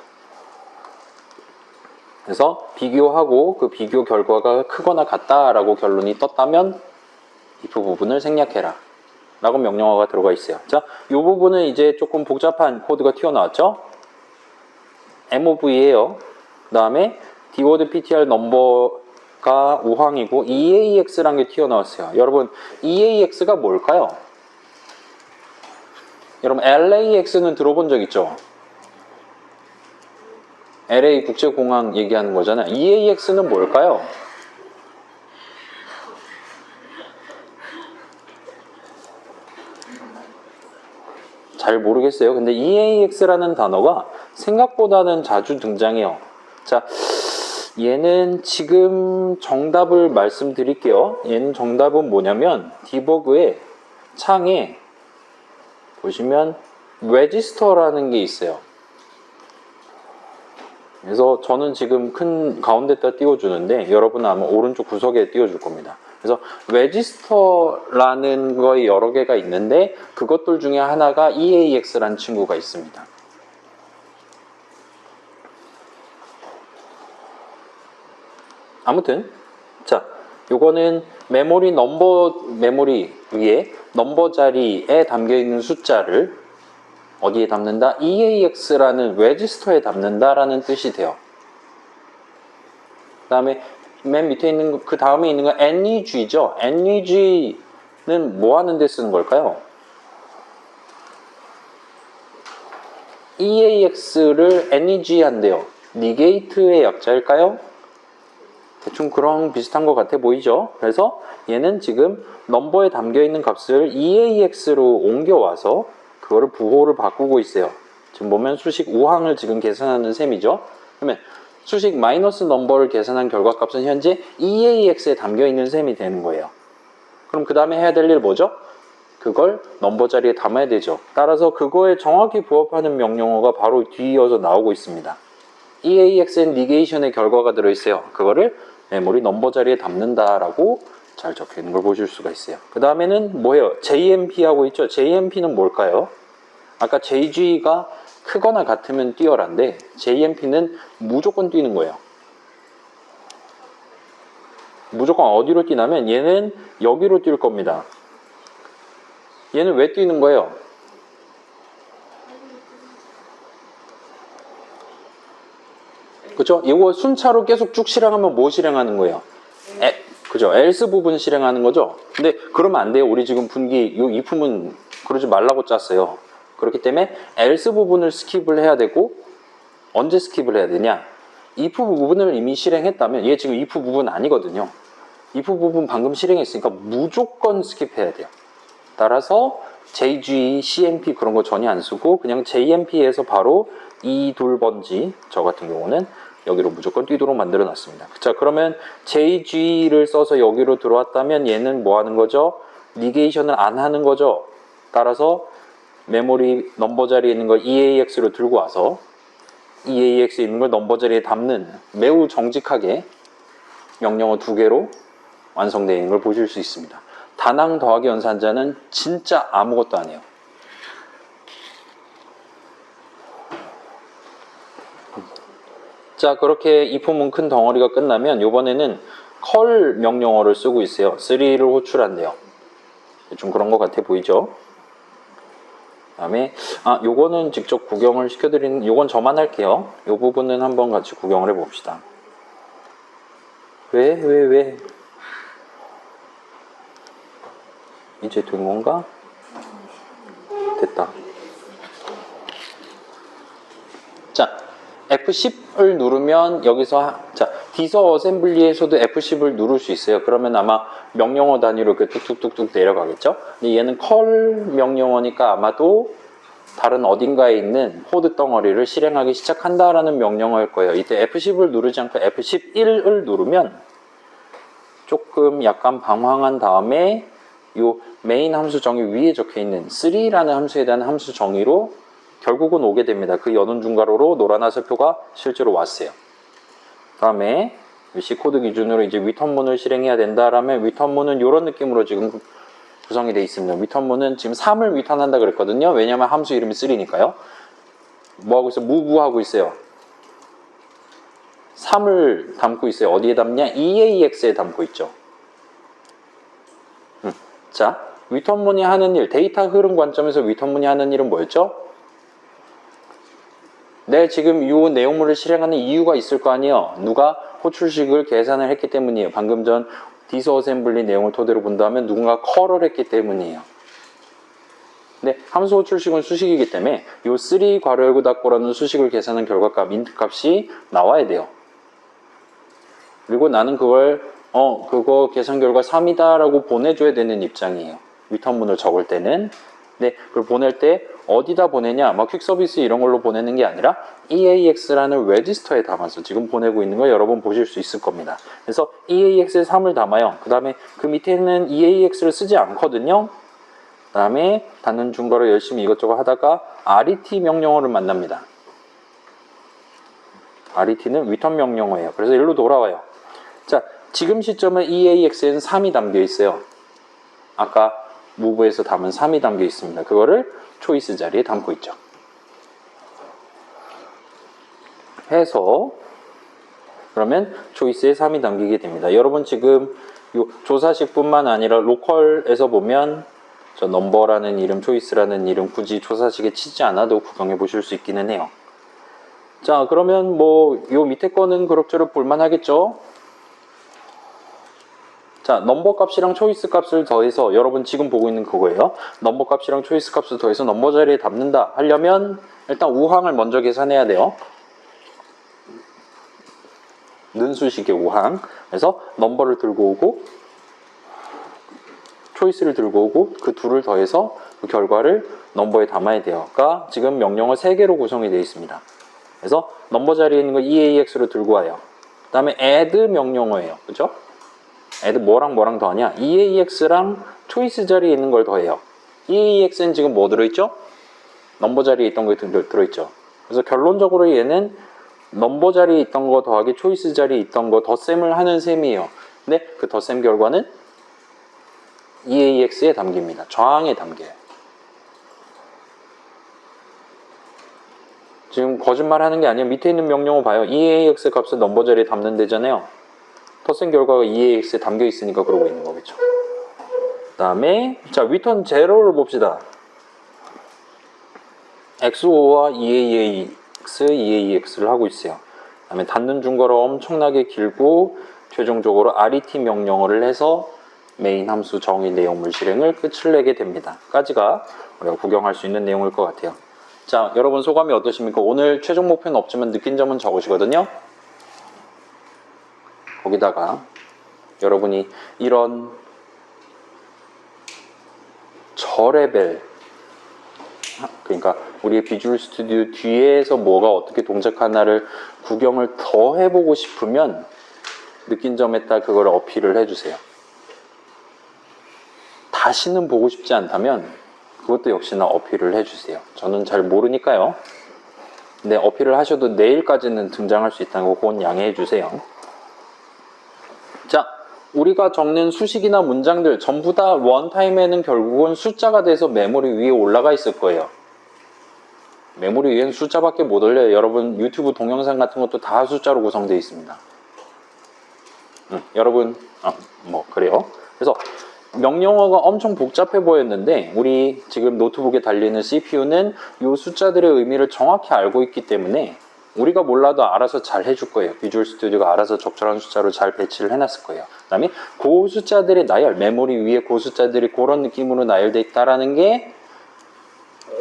그래서 비교하고 그 비교 결과가 크거나 같다라고 결론이 떴다면 if 부분을 생략해라 라고 명령어가 들어가 있어요. 자, 이 부분은 이제 조금 복잡한 코드가 튀어나왔죠. mov예요. 그 다음에 dword ptr 넘버가 5항이고 eax라는 게 튀어나왔어요. 여러분 eax가 뭘까요? 여러분 LAX는 들어본 적 있죠? LA 국제공항 얘기하는 거잖아요. EAX는 뭘까요? 잘 모르겠어요. 근데 EAX라는 단어가 생각보다는 자주 등장해요. 자, 얘는 지금 정답을 말씀드릴게요. 얘는 정답은 뭐냐면 디버그의 창에 보시면 레지스터라는 게 있어요. 그래서 저는 지금 큰 가운데다 띄워주는데 여러분은 아마 오른쪽 구석에 띄워줄 겁니다. 그래서 레지스터라는 거에 여러 개가 있는데 그것들 중에 하나가 EAX라는 친구가 있습니다. 아무튼 자, 요거는 메모리 위에 넘버 자리에 담겨 있는 숫자를 어디에 담는다? EAX라는 레지스터에 담는다라는 뜻이 돼요. 그 다음에 맨 밑에 있는 거, 그 다음에 있는 건 NEG죠. NEG는 뭐 하는 데 쓰는 걸까요? EAX를 NEG 한대요. 니게이트의 약자일까요? 대충 그런 비슷한 것 같아 보이죠? 그래서 얘는 지금 넘버에 담겨 있는 값을 EAX로 옮겨와서 그거를 부호를 바꾸고 있어요. 지금 보면 수식 5항을 지금 계산하는 셈이죠. 그러면 수식 마이너스 넘버를 계산한 결과값은 현재 EAX에 담겨 있는 셈이 되는 거예요. 그럼 그 다음에 해야 될 일 뭐죠? 그걸 넘버 자리에 담아야 되죠. 따라서 그거에 정확히 부합하는 명령어가 바로 뒤이어서 나오고 있습니다. EAXN 니게이션의 결과가 들어있어요. 그거를 메모리 넘버 자리에 담는다라고 잘 적혀 있는 걸 보실 수가 있어요. 그 다음에는 뭐예요? JMP하고 있죠. JMP는 뭘까요? 아까 JG가 크거나 같으면 뛰어란데 JMP는 무조건 뛰는 거예요. 무조건 어디로 뛰냐면 얘는 여기로 뛸 겁니다. 얘는 왜 뛰는 거예요? 그죠? 이거 순차로 계속 쭉 실행하면 뭐 실행하는 거예요? 그죠? else 부분 실행하는 거죠? 근데 그러면 안 돼요. 우리 지금 분기 이 if은 그러지 말라고 짰어요. 그렇기 때문에 else 부분을 스킵을 해야 되고 언제 스킵을 해야 되냐? if 부분을 이미 실행했다면 얘 지금 if 부분 아니거든요. if 부분 방금 실행했으니까 무조건 스킵해야 돼요. 따라서 JG, CMP 그런 거 전혀 안 쓰고 그냥 JMP에서 바로 이 돌번지 저 같은 경우는 여기로 무조건 뛰도록 만들어 놨습니다. 자, 그러면 JG를 써서 여기로 들어왔다면 얘는 뭐 하는 거죠? 니게이션을 안 하는 거죠. 따라서 메모리 넘버 자리에 있는 걸 EAX로 들고 와서 EAX에 있는 걸 넘버 자리에 담는 매우 정직하게 명령어 2개로 완성되어 있는 걸 보실 수 있습니다. 단항 더하기 연산자는 진짜 아무것도 아니에요. 자, 그렇게 if문 큰 덩어리가 끝나면 이번에는 컬 명령어를 쓰고 있어요. 3를 호출한대요. 좀 그런 것 같아 보이죠? 그 다음에 요거는 직접 구경을 시켜드리는, 요건 저만 할게요. 요 부분은 한번 같이 구경을 해봅시다. 왜? 이제 된 건가? 됐다. 자, F10을 누르면 여기서 디서 어셈블리에서도 F10을 누를 수 있어요. 그러면 아마 명령어 단위로 이렇게 뚝뚝뚝뚝 내려가겠죠? 근데 얘는 컬 명령어니까 아마도 다른 어딘가에 있는 코드 덩어리를 실행하기 시작한다라는 명령어일 거예요. 이때 F10을 누르지 않고 F11을 누르면 조금 약간 방황한 다음에 요 메인 함수 정의 위에 적혀 있는 3라는 함수에 대한 함수 정의로 결국은 오게 됩니다. 그 연운 중괄호로 노란 화살표가 실제로 왔어요. 다음에 C 코드 기준으로 이제 리턴문을 실행해야 된다라면 리턴문은 이런 느낌으로 지금 구성이 되어 있습니다. 리턴문은 지금 3을 리턴한다 그랬거든요. 왜냐하면 함수 이름이 3니까요. 뭐 하고 있어요? move 하고 있어요. 3을 담고 있어요. 어디에 담냐? EAX에 담고 있죠. 자, 리턴문이 하는 일, 데이터 흐름 관점에서 리턴문이 하는 일은 뭐였죠? 네, 지금 이 내용물을 실행하는 이유가 있을 거 아니에요. 누가 호출식을 계산을 했기 때문이에요. 방금 전 디서 어셈블리 내용을 토대로 본다면 누군가 컬을 했기 때문이에요. 근데 함수 호출식은 수식이기 때문에 이 3 괄호 열고 닫고라는 수식을 계산한 결과값, 인트 값이 나와야 돼요. 그리고 나는 그걸 그거 계산 결과 3이다 라고 보내줘야 되는 입장이에요. 리턴문을 적을 때는. 근데 그걸 보낼 때 어디다 보내냐? 막 퀵 서비스 이런 걸로 보내는 게 아니라 EAX라는 레지스터에 담아서 지금 보내고 있는 걸 여러분 보실 수 있을 겁니다. 그래서 EAX에 3을 담아요. 그 다음에 그 밑에는 EAX를 쓰지 않거든요. 그 다음에 닫는 중거를 열심히 이것저것 하다가 RET 명령어를 만납니다. RET는 리턴 명령어예요. 그래서 일로 돌아와요. 자, 지금 시점에 EAX에는 3이 담겨 있어요. 아까 무브에서 담은 3이 담겨 있습니다. 그거를 초이스 자리에 담고 있죠. 해서 그러면 초이스에 3이 담기게 됩니다. 여러분 지금 요 조사식뿐만 아니라 로컬에서 보면 저 넘버라는 이름, 초이스라는 이름 굳이 조사식에 치지 않아도 구경해 보실 수 있기는 해요. 자, 그러면 뭐 요 밑에 거는 그럭저럭 볼만하겠죠? 자, 넘버 값이랑 초이스 값을 더해서 여러분 지금 보고 있는 그거예요. 넘버 값이랑 초이스 값을 더해서 넘버 자리에 담는다 하려면 일단 우항을 먼저 계산해야 돼요. 는수식의 우항. 그래서 넘버를 들고 오고 초이스를 들고 오고 그 둘을 더해서 그 결과를 넘버에 담아야 돼요. 그러니까 지금 명령어 3개로 구성이 되어 있습니다. 그래서 넘버 자리에 있는 거 EAX로 들고 와요. 그 다음에 add 명령어예요. 그죠? add 뭐랑 더하냐? EAX랑 초이스 자리에 있는 걸 더해요. EAX는 지금 뭐 들어있죠? 넘버 자리에 있던 거 들어있죠. 그래서 결론적으로 얘는 넘버 자리에 있던 거 더하기 초이스 자리에 있던 거 덧셈을 하는 셈이에요. 근데 그 덧셈 결과는 EAX에 담깁니다. 저항에 담겨요. 지금 거짓말 하는 게 아니에요. 밑에 있는 명령어 봐요. EAX 값을 넘버 자리에 담는 데잖아요. 덧셈 결과가 EAX에 담겨 있으니까 그러고 있는 거겠죠. 그 다음에 자, return zero를 봅시다. XO와 EAX를 하고 있어요. 그 다음에 닫는 중거로 엄청나게 길고 최종적으로 RET 명령어를 해서 메인 함수 정의 내용물 실행을 끝을 내게 됩니다. 까지가 우리가 구경할 수 있는 내용일 것 같아요. 자, 여러분 소감이 어떠십니까? 오늘 최종 목표는 없지만 느낀 점은 적으시거든요. 거기다가 여러분이 이런 저레벨, 그러니까 우리의 비주얼 스튜디오 뒤에서 뭐가 어떻게 동작하나를 구경을 더 해보고 싶으면 느낀 점에다 그걸 어필을 해주세요. 다시는 보고 싶지 않다면 그것도 역시나 어필을 해주세요. 저는 잘 모르니까요. 근데 어필을 하셔도 내일까지는 등장할 수 있다는 거 그건 양해해 주세요. 자, 우리가 적는 수식이나 문장들 전부 다 원타임에는 결국은 숫자가 돼서 메모리 위에 올라가 있을 거예요. 메모리 위에는 숫자밖에 못 올려요. 여러분 유튜브 동영상 같은 것도 다 숫자로 구성되어 있습니다. 여러분 뭐 그래요. 그래서 명령어가 엄청 복잡해 보였는데 우리 지금 노트북에 달리는 CPU는 이 숫자들의 의미를 정확히 알고 있기 때문에 우리가 몰라도 알아서 잘 해줄 거예요. 비주얼 스튜디오가 알아서 적절한 숫자로 잘 배치를 해놨을 거예요. 그 다음에 그 숫자들의 나열, 메모리 위에 그 숫자들이 그런 느낌으로 나열되어 있다는 게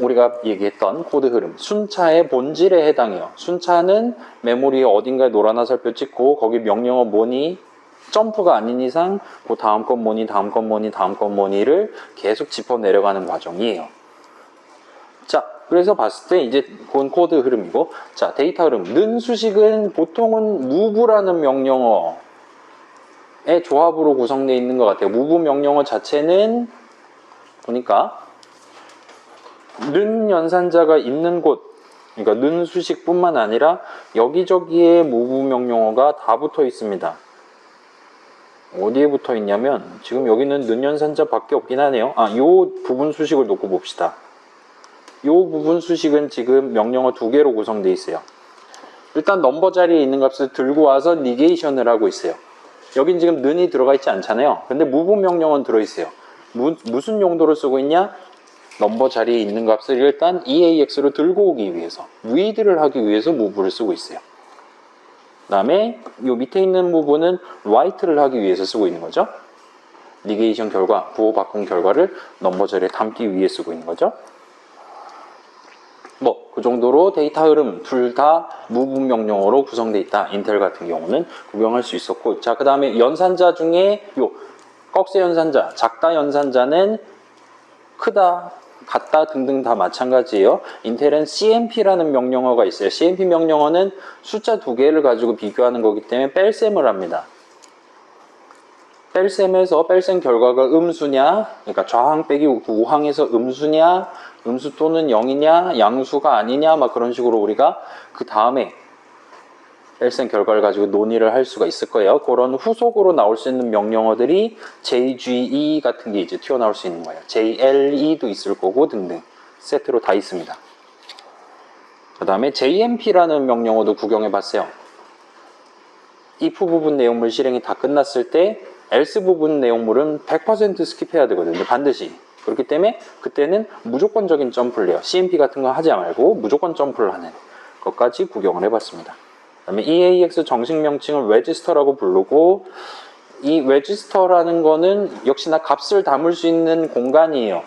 우리가 얘기했던 코드 흐름, 순차의 본질에 해당해요. 순차는 메모리에 어딘가에 노란 화살표 찍고 거기 명령어 뭐니 점프가 아닌 이상 그 다음 건 뭐니 다음 건 뭐니 다음 건 뭐니를 계속 짚어 내려가는 과정이에요. 자, 그래서 봤을 때 이제 그건 코드 흐름이고, 자, 데이터 흐름. 는 수식은 보통은 move라는 명령어의 조합으로 구성되어 있는 것 같아요. move 명령어 자체는 보니까 는 연산자가 있는 곳, 그러니까 는 수식뿐만 아니라 여기저기에 move 명령어가 다 붙어 있습니다. 어디에 붙어 있냐면 지금 여기는 는 연산자 밖에 없긴 하네요. 요 부분 수식을 놓고 봅시다. 요 부분 수식은 지금 명령어 2개로 구성되어 있어요. 일단 넘버 자리에 있는 값을 들고 와서 니게이션을 하고 있어요. 여긴 지금 는이 들어가 있지 않잖아요. 근데 move 명령어는 들어있어요. 무슨 용도로 쓰고 있냐? 넘버 자리에 있는 값을 일단 EAX로 들고 오기 위해서, read를 하기 위해서 move를 쓰고 있어요. 그 다음에 요 밑에 있는 부분은 write를 하기 위해서 쓰고 있는 거죠. 니게이션 결과, 부호 바꾼 결과를 넘버 자리에 담기 위해 쓰고 있는 거죠. 뭐 그 정도로 데이터 흐름 둘 다 move 명령어로 구성되어 있다. 인텔 같은 경우는 구경할 수 있었고, 자, 그 다음에 연산자 중에 요 꺽쇠 연산자, 작다 연산자는 크다, 같다 등등 다 마찬가지예요. 인텔은 CMP라는 명령어가 있어요. CMP 명령어는 숫자 두 개를 가지고 비교하는 거기 때문에 뺄셈을 합니다. 뺄셈에서 뺄셈 결과가 음수냐, 그러니까 좌항 빼기 우항에서 음수냐, 음수 또는 0이냐, 양수가 아니냐, 막 그런 식으로 우리가 그 다음에 뺄셈 결과를 가지고 논의를 할 수가 있을 거예요. 그런 후속으로 나올 수 있는 명령어들이 JGE 같은 게 이제 튀어나올 수 있는 거예요. JLE도 있을 거고 등등 세트로 다 있습니다. 그 다음에 JMP라는 명령어도 구경해 봤어요. if 부분 내용물 실행이 다 끝났을 때 else 부분 내용물은 100% 스킵해야 되거든요. 반드시. 그렇기 때문에 그때는 무조건적인 점프를 해요. CMP 같은 거 하지 말고 무조건 점프를 하는 것까지 구경을 해봤습니다. 그 다음에 EAX 정식 명칭을 레지스터라고 부르고, 이 레지스터라는 거는 역시나 값을 담을 수 있는 공간이에요.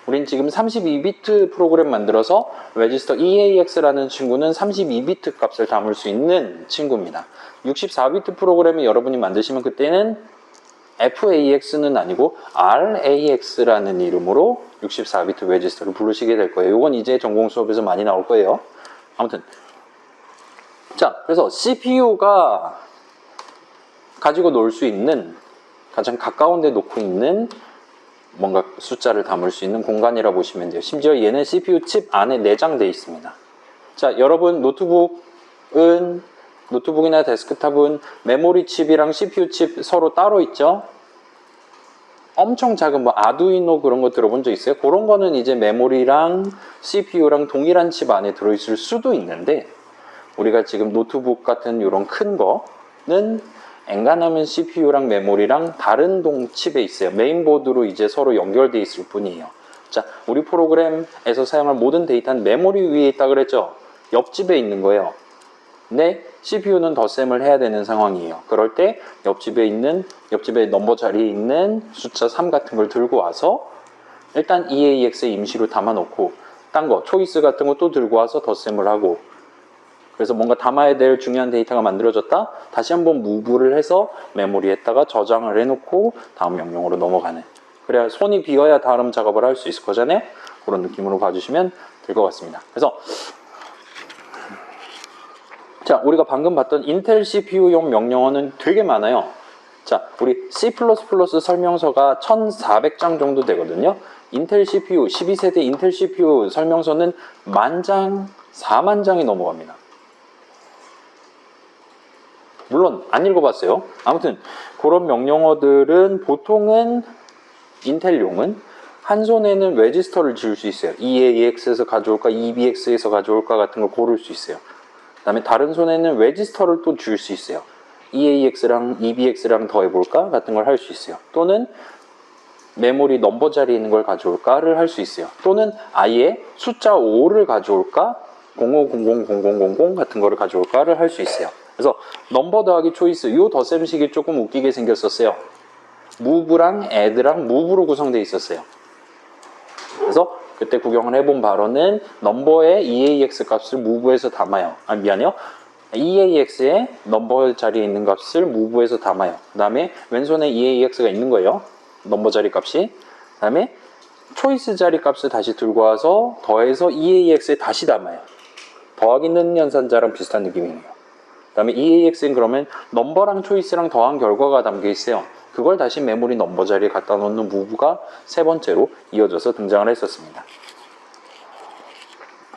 우린 지금 32비트 프로그램 만들어서 레지스터 EAX라는 친구는 32비트 값을 담을 수 있는 친구입니다. 64비트 프로그램을 여러분이 만드시면 그때는 FAX는 아니고 RAX라는 이름으로 64비트 레지스터를 부르시게 될 거예요. 이건 이제 전공 수업에서 많이 나올 거예요. 아무튼 자, 그래서 CPU가 가지고 놀 수 있는, 가장 가까운 데 놓고 있는 뭔가 숫자를 담을 수 있는 공간이라 보시면 돼요. 심지어 얘는 CPU 칩 안에 내장되어 있습니다. 자, 여러분 노트북이나 데스크탑은 메모리 칩이랑 CPU 칩 서로 따로 있죠? 엄청 작은 뭐 아두이노 그런 거 들어본 적 있어요? 그런 거는 이제 메모리랑 CPU랑 동일한 칩 안에 들어있을 수도 있는데, 우리가 지금 노트북 같은 이런 큰 거는 엔간하면 CPU랑 메모리랑 다른 칩에 있어요. 메인보드로 이제 서로 연결되어 있을 뿐이에요. 자, 우리 프로그램에서 사용할 모든 데이터는 메모리 위에 있다 그랬죠? 옆집에 있는 거예요. 근데 CPU는 덧셈을 해야 되는 상황이에요. 그럴 때 옆집에 넘버 자리에 있는 숫자 3 같은 걸 들고 와서 일단 EAX에 임시로 담아놓고, 딴 거, 초이스 같은 거 또 들고 와서 덧셈을 하고, 그래서 뭔가 담아야 될 중요한 데이터가 만들어졌다? 다시 한번 무브를 해서 메모리에다가 저장을 해놓고 다음 명령으로 넘어가는. 그래야 손이 비어야 다음 작업을 할 수 있을 거잖아요? 그런 느낌으로 봐주시면 될 것 같습니다. 그래서 자, 우리가 방금 봤던 인텔 CPU용 명령어는 되게 많아요. 자, 우리 C++ 설명서가 1400장 정도 되거든요. 인텔 CPU, 12세대 인텔 CPU 설명서는 10,000장, 40,000장이 넘어갑니다. 물론 안 읽어봤어요. 아무튼 그런 명령어들은 보통은 인텔용은 한 손에는 레지스터를 지울 수 있어요. EAX에서 가져올까, EBX에서 가져올까 같은 걸 고를 수 있어요. 그 다음에 다른 손에는 레지스터를 또 지울 수 있어요. EAX랑 EBX랑 더해볼까 같은 걸 할 수 있어요. 또는 메모리 넘버 자리에 있는 걸 가져올까를 할 수 있어요. 또는 아예 숫자 5를 가져올까, 05000000 같은 거를 가져올까를 할 수 있어요. 그래서 넘버 더하기 초이스, 이 덧셈식이 조금 웃기게 생겼었어요. 무브랑 add랑 무브로 구성되어 있었어요. 그래서 그때 구경을 해본 바로는 넘버의 EAX 값을 무브에서 담아요. EAX의 넘버 자리에 있는 값을 무브에서 담아요. 그 다음에 왼손에 EAX가 있는 거예요. 넘버 자리 값이. 그 다음에 초이스 자리 값을 다시 들고 와서 더해서 EAX에 다시 담아요. 더하기 넣는 연산자랑 비슷한 느낌이에요. 그 다음에 EAX는 그러면 넘버랑 초이스랑 더한 결과가 담겨 있어요. 그걸 다시 메모리 넘버 자리에 갖다 놓는 무브가 세 번째로 이어져서 등장을 했었습니다.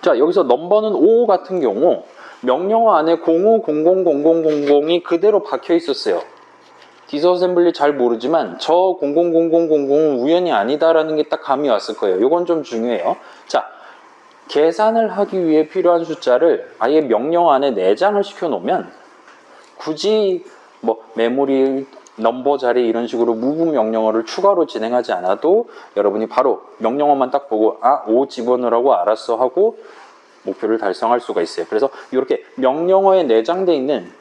자, 여기서 넘버는 5 같은 경우 명령어 안에 05000000이 그대로 박혀 있었어요. 디스어셈블리 잘 모르지만 저 000000은 우연이 아니다라는 게 딱 감이 왔을 거예요. 이건 좀 중요해요. 자, 계산을 하기 위해 필요한 숫자를 아예 명령 안에 내장을 시켜 놓으면 굳이 뭐 메모리 넘버 자리 이런 식으로 무브 명령어를 추가로 진행하지 않아도 여러분이 바로 명령어만 딱 보고 5 집어넣으라고 알았어 하고 목표를 달성할 수가 있어요. 그래서 이렇게 명령어에 내장되어 있는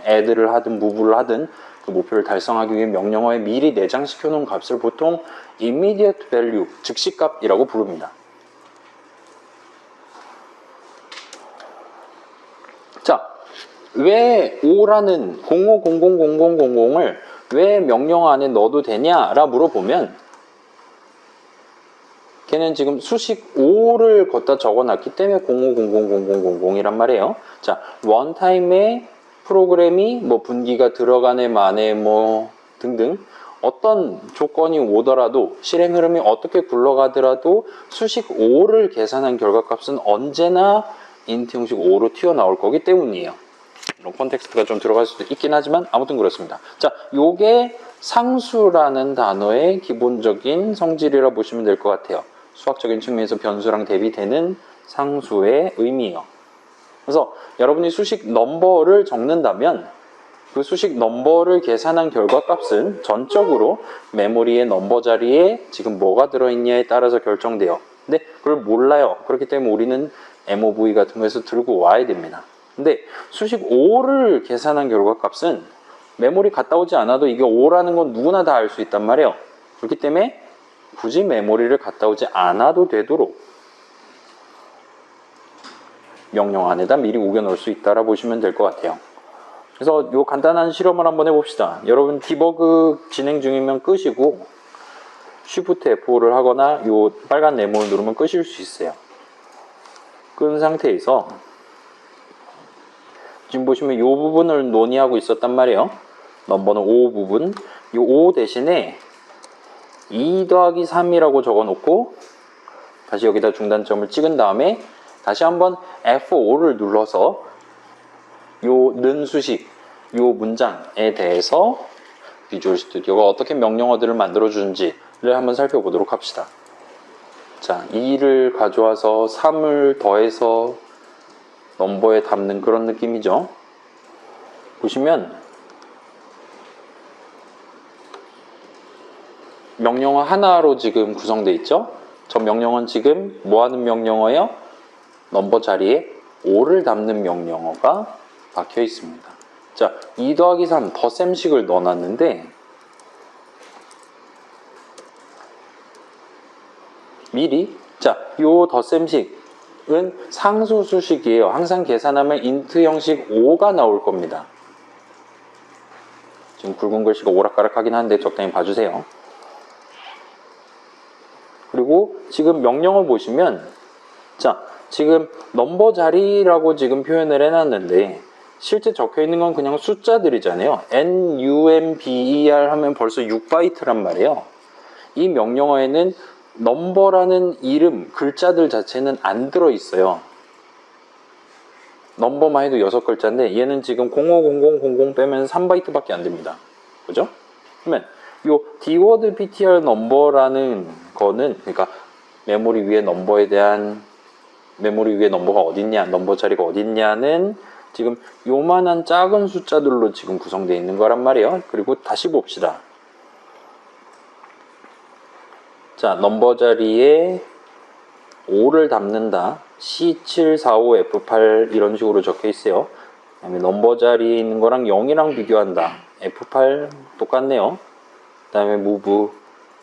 add를 하든 무브를 하든 그 목표를 달성하기 위해 명령어에 미리 내장시켜 놓은 값을 보통 immediate value, 즉시값이라고 부릅니다. 자, 왜 5라는 05000000을 왜 명령어 안에 넣어도 되냐라 물어보면 걔는 지금 수식 5를 걷다 적어놨기 때문에 05000000이란 말이에요. 자, 원타임에 프로그램이 뭐 분기가 들어가네 마네 뭐 등등 어떤 조건이 오더라도 실행 흐름이 어떻게 굴러가더라도 수식 5를 계산한 결과값은 언제나 인트 형식 5로 튀어나올 거기 때문이에요. 이런 콘텍스트가 좀 들어갈 수도 있긴 하지만 아무튼 그렇습니다. 자, 요게 상수라는 단어의 기본적인 성질이라 보시면 될 것 같아요. 수학적인 측면에서 변수랑 대비되는 상수의 의미예요. 그래서 여러분이 수식 넘버를 적는다면 그 수식 넘버를 계산한 결과값은 전적으로 메모리의 넘버 자리에 지금 뭐가 들어있냐에 따라서 결정돼요. 근데 그걸 몰라요. 그렇기 때문에 우리는 MOV 같은 거에서 들고 와야 됩니다. 근데 수식 5를 계산한 결과값은 메모리 갔다 오지 않아도 이게 5라는 건 누구나 다 알 수 있단 말이에요. 그렇기 때문에 굳이 메모리를 갔다 오지 않아도 되도록 명령 안에다 미리 우겨 넣을 수 있다라 보시면 될 것 같아요. 그래서 요 간단한 실험을 한번 해봅시다. 여러분 디버그 진행 중이면 끄시고 Shift F5를 하거나 요 빨간 네모를 누르면 끄실 수 있어요. 끈 상태에서 지금 보시면 요 부분을 논의하고 있었단 말이에요. 넘버는 5 부분. 이 5 대신에 2 더하기 3이라고 적어 놓고 다시 여기다 중단점을 찍은 다음에 다시 한번 F5를 눌러서 요 는 수식, 요 문장에 대해서 비주얼 스튜디오가 어떻게 명령어들을 만들어주는지를 한번 살펴보도록 합시다. 자, 2를 가져와서 3을 더해서 넘버에 담는 그런 느낌이죠. 보시면 명령어 하나로 지금 구성되어 있죠. 저 명령어는 지금 뭐 하는 명령어예요? 넘버 자리에 5를 담는 명령어가 박혀 있습니다. 자, 2 더하기 3 덧셈식을 넣어놨는데 미리 자, 요 덧셈식은 상수 수식이에요. 항상 계산하면 인트 형식 5가 나올 겁니다. 지금 굵은 글씨가 오락가락하긴 한데 적당히 봐주세요. 그리고 지금 명령어 보시면 자, 지금 넘버 자리라고 지금 표현을 해놨는데 실제 적혀 있는 건 그냥 숫자들이잖아요. NUMBER 하면 벌써 6바이트란 말이에요. 이 명령어에는 넘버라는 이름, 글자들 자체는 안 들어있어요. 넘버만 해도 6글자인데 얘는 지금 050000 빼면 3바이트밖에 안 됩니다. 그죠? 그러면 요 dword ptr 넘버라는 거는 그러니까 메모리 위에 넘버에 대한 메모리 위에 넘버가 어딨냐, 넘버 자리가 어딨냐는 지금 요만한 작은 숫자들로 지금 구성되어 있는 거란 말이에요. 그리고 다시 봅시다. 자, 넘버 자리에 5를 담는다. C745F8 이런 식으로 적혀 있어요. 그 다음에 넘버 자리에 있는 거랑 0이랑 비교한다. F8 똑같네요. 그 다음에 move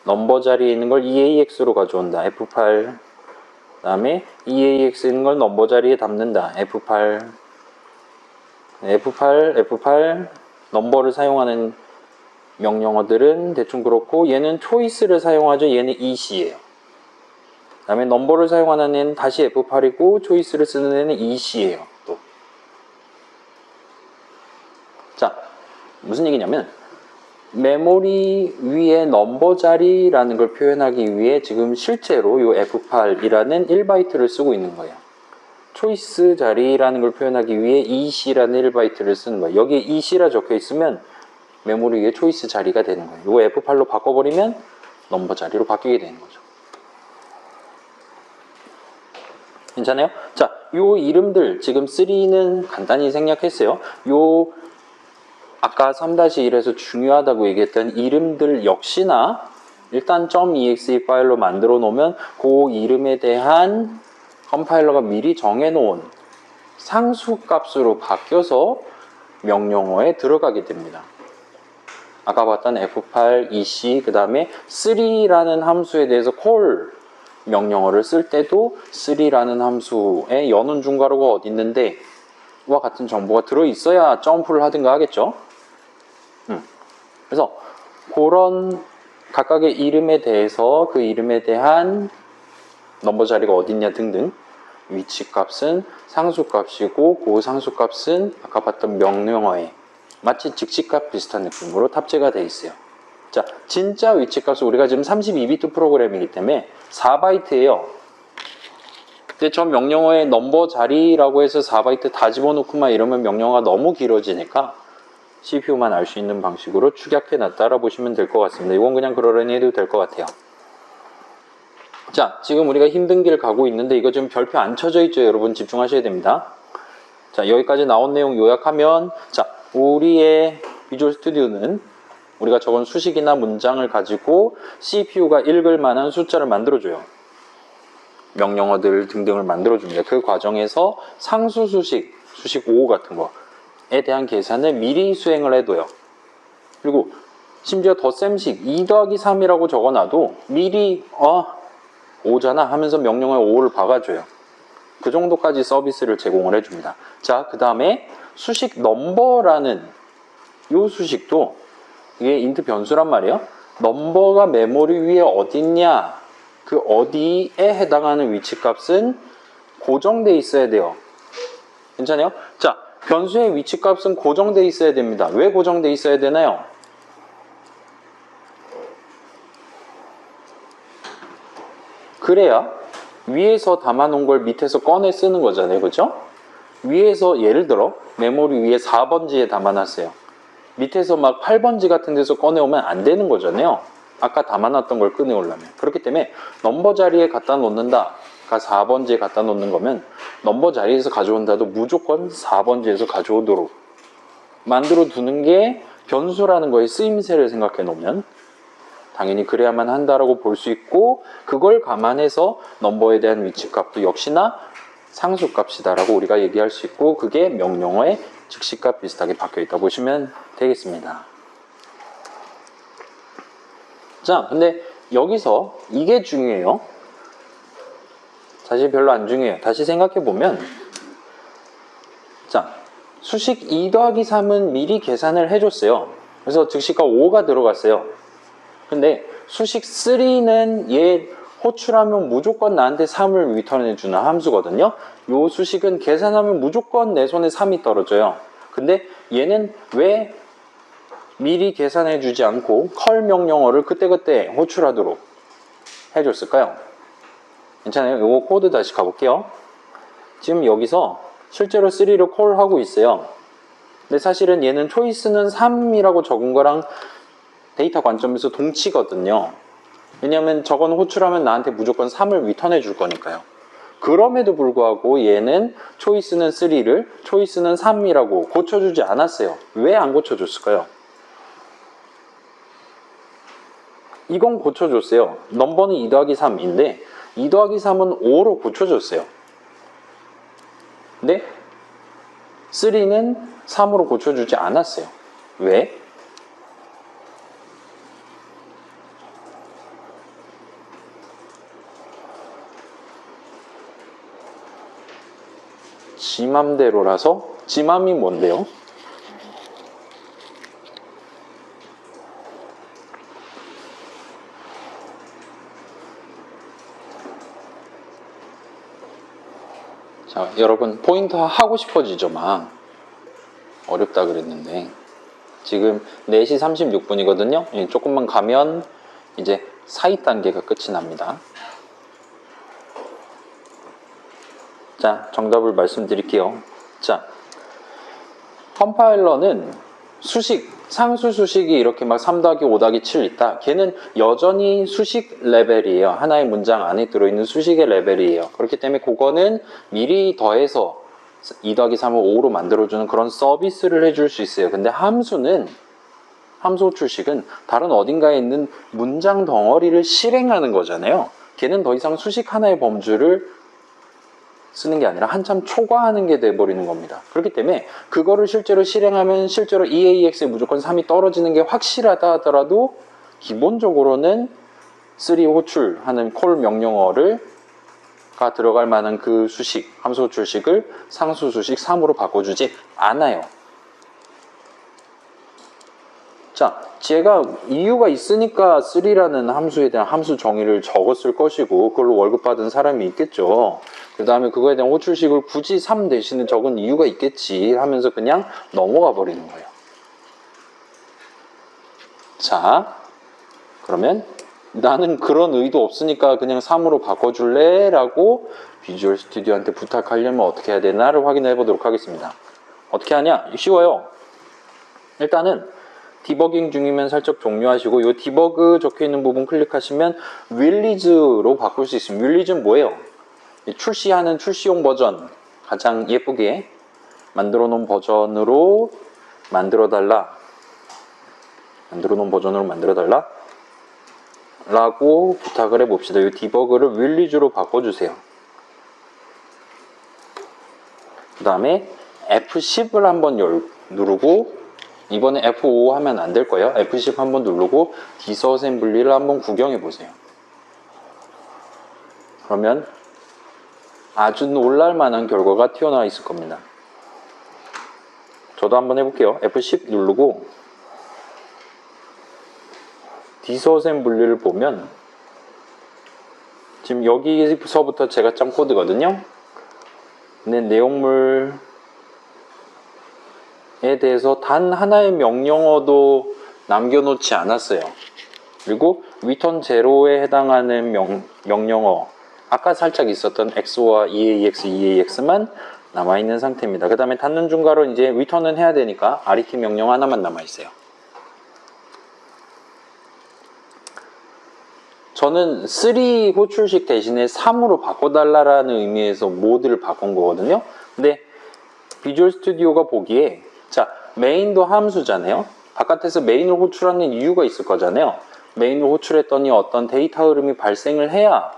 넘버 자리에 있는 걸 EAX로 가져온다. F8 그 다음에 EAX에 있는 걸 넘버 자리에 담는다. F8 F8 넘버를 사용하는 명령어들은 대충 그렇고 얘는 초이스를 사용하죠. 얘는 EC예요. 그 다음에 넘버를 사용하는 애는 다시 F8이고 초이스를 쓰는 애는 EC예요. 또. 자, 무슨 얘기냐면 메모리 위에 넘버 자리라는 걸 표현하기 위해 지금 실제로 이 F8이라는 1바이트를 쓰고 있는 거예요. 초이스 자리라는 걸 표현하기 위해 EC라는 1바이트를 쓰는 거예요. 여기에 EC라 적혀 있으면 메모리 위에 초이스 자리가 되는 거예요. 이거 F8로 바꿔버리면 넘버 자리로 바뀌게 되는 거죠. 괜찮아요? 자, 요 이름들 지금 3는 간단히 생략했어요. 요 아까 3-1에서 중요하다고 얘기했던 이름들 역시나 일단 .exe 파일로 만들어 놓으면 그 이름에 대한 컴파일러가 미리 정해놓은 상수 값으로 바뀌어서 명령어에 들어가게 됩니다. 아까 봤던 F8, EC, 그 다음에 3라는 함수에 대해서 call 명령어를 쓸 때도 3라는 함수에 여는 중괄호가 어디 있는데 와 같은 정보가 들어있어야 점프를 하든가 하겠죠. 그래서 그런 각각의 이름에 대해서 그 이름에 대한 넘버 자리가 어딨냐 등등. 위치값은 상수값이고 그 상수값은 아까 봤던 명령어에 마치 즉시값 비슷한 느낌으로 탑재가 되어 있어요. 자, 진짜 위치값은 우리가 지금 32비트 프로그램이기 때문에 4바이트예요. 근데 저 명령어에 넘버 자리라고 해서 4바이트 다 집어넣고만 이러면 명령어가 너무 길어지니까 CPU만 알 수 있는 방식으로 축약해 놨다라 보시면 될 것 같습니다. 이건 그냥 그러려니 해도 될 것 같아요. 자, 지금 우리가 힘든 길 가고 있는데 이거 지금 별표 안 쳐져 있죠? 여러분 집중하셔야 됩니다. 자, 여기까지 나온 내용 요약하면, 자, 우리의 비주얼 스튜디오는 우리가 적은 수식이나 문장을 가지고 CPU가 읽을 만한 숫자를 만들어줘요. 명령어들 등등을 만들어줍니다. 그 과정에서 상수 수식, 수식 5 같은 거에 대한 계산을 미리 수행을 해둬요. 그리고 심지어 덧셈식 2 더하기 3이라고 적어놔도 미리 5잖아 하면서 명령어에 5를 박아줘요. 그 정도까지 서비스를 제공을 해줍니다. 자, 그 다음에 수식 넘버라는 이 수식도 이게 인트 변수란 말이에요. 넘버가 메모리 위에 어딨냐, 그 어디에 해당하는 위치값은 고정돼 있어야 돼요. 괜찮아요? 자, 변수의 위치값은 고정돼 있어야 됩니다. 왜 고정돼 있어야 되나요? 그래야 위에서 담아놓은 걸 밑에서 꺼내 쓰는 거잖아요. 그죠? 위에서 예를 들어 메모리 위에 4번지에 담아놨어요. 밑에서 막 8번지 같은 데서 꺼내오면 안 되는 거잖아요. 아까 담아놨던 걸 꺼내오려면. 그렇기 때문에 넘버 자리에 갖다 놓는다. 가 4번지에 갖다 놓는 거면 넘버 자리에서 가져온다도 무조건 4번지에서 가져오도록 만들어 두는 게 변수라는 거에 쓰임새를 생각해 놓으면 당연히 그래야만 한다라고 볼 수 있고, 그걸 감안해서 넘버에 대한 위치값도 역시나 상수값이다라고 우리가 얘기할 수 있고, 그게 명령어의 즉시값 비슷하게 박혀 있다 보시면 되겠습니다. 자, 근데 여기서 이게 중요해요. 사실 별로 안 중요해요. 다시 생각해 보면, 자, 수식 2 더하기 3은 미리 계산을 해줬어요. 그래서 즉시값 5가 들어갔어요. 근데 수식 3는 얘 호출하면 무조건 나한테 3을 리턴해주는 함수거든요. 요 수식은 계산하면 무조건 내 손에 3이 떨어져요. 근데 얘는 왜 미리 계산해주지 않고 컬 명령어를 그때그때 호출하도록 해줬을까요? 괜찮아요? 요거 코드 다시 가볼게요. 지금 여기서 실제로 3를 콜하고 있어요. 근데 사실은 얘는 초이스는 3이라고 적은 거랑 데이터 관점에서 동치거든요. 왜냐하면 저건 호출하면 나한테 무조건 3을 리턴해 줄 거니까요. 그럼에도 불구하고 얘는 초이스는 3를 초이스는 3이라고 고쳐주지 않았어요. 왜 안 고쳐줬을까요? 이건 고쳐줬어요. 넘버는 2 더하기 3인데 2 더하기 3은 5로 고쳐줬어요. 근데 3는 3으로 고쳐주지 않았어요. 왜? 지 맘대로라서. 지 맘이 뭔데요? 자, 여러분 포인터 하고 싶어지죠? 막 어렵다 그랬는데 지금 4시 36분이거든요 조금만 가면 이제 사이 단계가 끝이 납니다. 자, 정답을 말씀드릴게요. 자, 컴파일러는 수식, 상수 수식이 이렇게 막 3 더하기 5 더하기 7 있다. 걔는 여전히 수식 레벨이에요. 하나의 문장 안에 들어있는 수식의 레벨이에요. 그렇기 때문에 그거는 미리 더해서 2 더하기 3을 5로 만들어주는 그런 서비스를 해줄 수 있어요. 근데 함수는, 함수 호출식은 다른 어딘가에 있는 문장 덩어리를 실행하는 거잖아요. 걔는 더 이상 수식 하나의 범주를 쓰는 게 아니라 한참 초과하는 게 돼버리는 겁니다. 그렇기 때문에 그거를 실제로 실행하면 실제로 EAX에 무조건 3이 떨어지는 게 확실하다 하더라도 기본적으로는 3 호출하는 콜 명령어를 가 들어갈 만한 그 수식, 함수 호출식을 상수 수식 3으로 바꿔주지 않아요. 자, 제가 이유가 있으니까 3라는 함수에 대한 함수 정의를 적었을 것이고 그걸로 월급 받은 사람이 있겠죠. 그 다음에 그거에 대한 호출식을 굳이 3 대신에 적은 이유가 있겠지 하면서 그냥 넘어가 버리는 거예요. 자, 그러면 나는 그런 의도 없으니까 그냥 3으로 바꿔줄래? 라고 비주얼 스튜디오한테 부탁하려면 어떻게 해야 되나를 확인해 보도록 하겠습니다. 어떻게 하냐? 쉬워요. 일단은 디버깅 중이면 살짝 종료하시고 이 디버그 적혀있는 부분 클릭하시면 윌리즈로 바꿀 수 있습니다. 윌리즈는 뭐예요? 출시하는 출시용 버전 가장 예쁘게 만들어 놓은 버전으로 만들어 달라 라고 부탁을 해봅시다. 이 디버그를 윌리즈로 바꿔주세요. 그 다음에 F10을 한번 누르고 이번에 F5 하면 안 될 거예요. F10 한번 누르고 디스어셈블리를 한번 구경해 보세요. 그러면 아주 놀랄 만한 결과가 튀어나와 있을 겁니다. 저도 한번 해볼게요. F10 누르고 디스어셈블리를 보면 지금 여기서부터 제가 짠 코드거든요. 근데 내용물에 대해서 단 하나의 명령어도 남겨놓지 않았어요. 그리고 return 0에 해당하는 명령어 아까 살짝 있었던 x와 eax만 남아있는 상태입니다. 그 다음에 닫는 중괄호 이제 return은 해야 되니까 RET 명령 하나만 남아있어요. 저는 3 호출식 대신에 3으로 바꿔달라는 의미에서 모드를 바꾼 거거든요. 근데 비주얼 스튜디오가 보기에 자 메인도 함수잖아요. 바깥에서 메인을 호출하는 이유가 있을 거잖아요. 메인을 호출했더니 어떤 데이터 흐름이 발생을 해야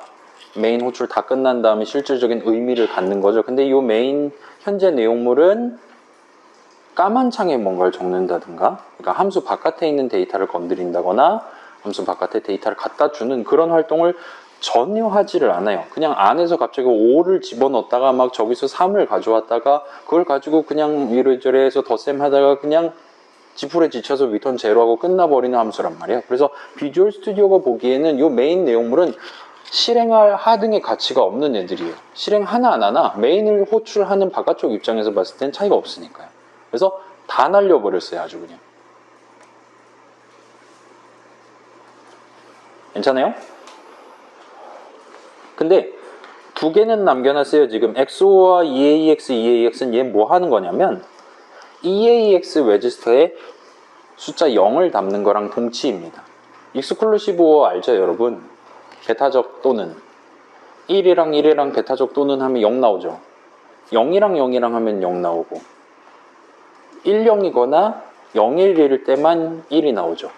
메인 호출 다 끝난 다음에 실질적인 의미를 갖는 거죠. 근데 이 메인 현재 내용물은 까만 창에 뭔가를 적는다든가 그러니까 함수 바깥에 있는 데이터를 건드린다거나 함수 바깥에 데이터를 갖다 주는 그런 활동을 전혀 하지를 않아요. 그냥 안에서 갑자기 5를 집어넣었다가 막 저기서 3을 가져왔다가 그걸 가지고 그냥 이래저래 해서 덧셈 하다가 그냥 지풀에 지쳐서 리턴 제로하고 끝나버리는 함수란 말이에요. 그래서 비주얼 스튜디오가 보기에는 이 메인 내용물은 실행할 하등의 가치가 없는 애들이에요. 실행 하나하나 메인을 호출하는 바깥쪽 입장에서 봤을 땐 차이가 없으니까요. 그래서 다 날려버렸어요. 아주 그냥. 괜찮아요? 근데 두 개는 남겨놨어요. 지금 XO와 EAX는 얘 뭐 하는 거냐면 EAX 레지스터에 숫자 0을 담는 거랑 동치입니다. 익스클루시브 오어 알죠 여러분? 베타적 또는 1이랑 베타적 또는 하면 0 나오죠. 0이랑 하면 0 나오고 10이거나 01일 때만 1이 나오죠.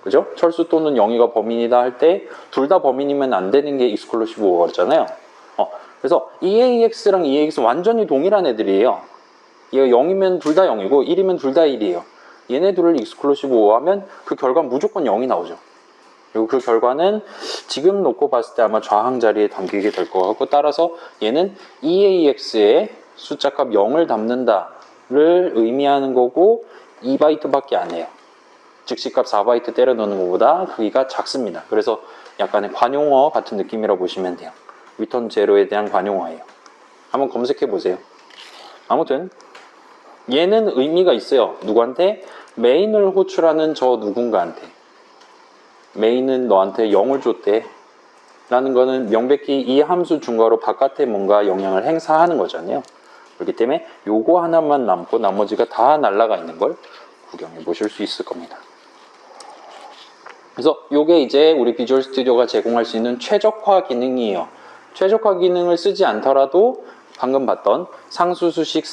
그죠? 철수 또는 영희가 범인이다 할 때 둘 다 범인이면 안 되는 게 익스클루시브 오어였잖아요. 그래서 EAX랑 EAX 완전히 동일한 애들이에요. 얘가 0이면 둘 다 0이고 1이면 둘 다 1이에요. 얘네 둘을 익스클루시브 오어하면 그 결과 무조건 0이 나오죠. 그리고 그 결과는 지금 놓고 봤을 때 아마 좌항 자리에 담기게 될 것 같고 따라서 얘는 EAX에 숫자값 0을 담는다를 의미하는 거고 2바이트밖에 안 해요. 즉시값 4바이트 때려 넣는 것보다 크기가 작습니다. 그래서 약간의 관용어 같은 느낌이라고 보시면 돼요. 리턴 제로에 대한 관용어예요. 한번 검색해 보세요. 아무튼 얘는 의미가 있어요. 누구한테? 메인을 호출하는 저 누군가한테. 메인은 너한테 0을 줬대 라는 거는 명백히 이 함수 중괄호 바깥에 뭔가 영향을 행사하는 거잖아요. 그렇기 때문에 요거 하나만 남고 나머지가 다 날라가 있는 걸 구경해 보실 수 있을 겁니다. 그래서 요게 이제 우리 비주얼 스튜디오가 제공할 수 있는 최적화 기능이에요. 최적화 기능을 쓰지 않더라도 방금 봤던 상수수식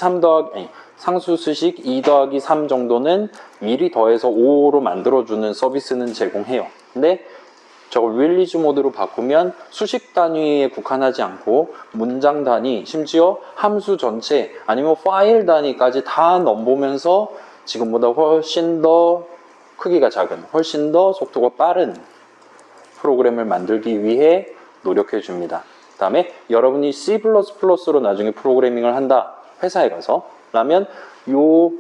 2 더하기 3 정도는 미리 더해서 5로 만들어주는 서비스는 제공해요. 근데 저걸 릴리즈 모드로 바꾸면 수식 단위에 국한하지 않고 문장 단위, 심지어 함수 전체 아니면 파일 단위까지 다 넘보면서 지금보다 훨씬 더 크기가 작은, 훨씬 더 속도가 빠른 프로그램을 만들기 위해 노력해 줍니다. 그 다음에 여러분이 C++로 나중에 프로그래밍을 한다 회사에 가서 라면 요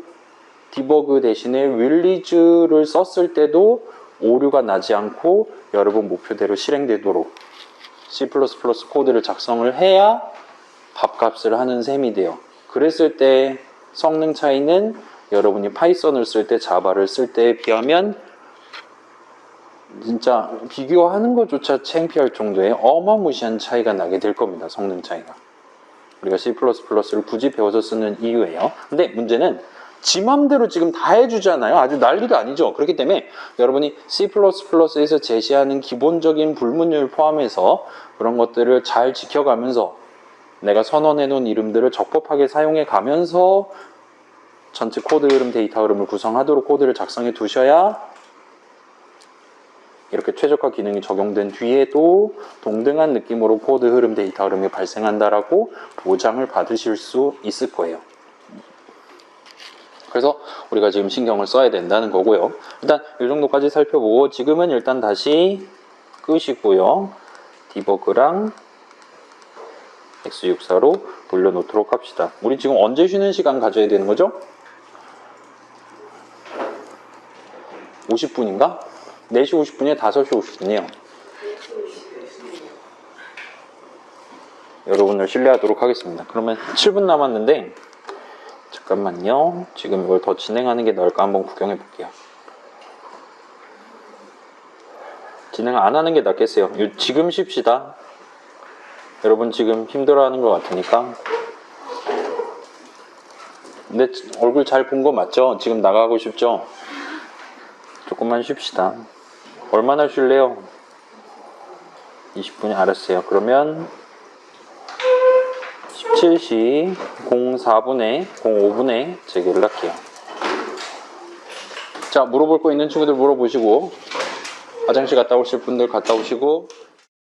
디버그 대신에 릴리즈를 썼을 때도 오류가 나지 않고 여러분 목표대로 실행되도록 C++ 코드를 작성을 해야 밥값을 하는 셈이 돼요. 그랬을 때 성능 차이는 여러분이 파이썬을 쓸 때, 자바를 쓸 때에 비하면 진짜 비교하는 것조차 창피할 정도의 어마무시한 차이가 나게 될 겁니다. 성능 차이가. 우리가 C++를 굳이 배워서 쓰는 이유예요. 근데 문제는 지 맘대로 지금 다 해주잖아요. 아주 난리도 아니죠. 그렇기 때문에 여러분이 C++에서 제시하는 기본적인 불문율 포함해서 그런 것들을 잘 지켜가면서 내가 선언해 놓은 이름들을 적법하게 사용해 가면서 전체 코드 흐름, 데이터 흐름을 구성하도록 코드를 작성해 두셔야 이렇게 최적화 기능이 적용된 뒤에도 동등한 느낌으로 코드 흐름, 데이터 흐름이 발생한다라고 보장을 받으실 수 있을 거예요. 그래서 우리가 지금 신경을 써야 된다는 거고요. 일단 이 정도까지 살펴보고 지금은 일단 다시 끄시고요. 디버그랑 x64로 돌려놓도록 합시다. 우리 지금 언제 쉬는 시간 가져야 되는 거죠? 50분인가? 4시 50분이에요? 5시 50분이에요? 여러분을 신뢰하도록 하겠습니다. 그러면 7분 남았는데 잠깐만요. 지금 이걸 더 진행하는 게 나을까 한번 구경해 볼게요. 진행 안 하는 게 낫겠어요. 지금 쉽시다. 여러분 지금 힘들어하는 것 같으니까. 근데 얼굴 잘 본 거 맞죠? 지금 나가고 싶죠? 조금만 쉽시다. 얼마나 쉴래요? 20분이 알았어요. 그러면 17시 05분에 재개를 할게요. 자, 물어볼 거 있는 친구들 물어보시고 화장실 갔다 오실 분들 갔다 오시고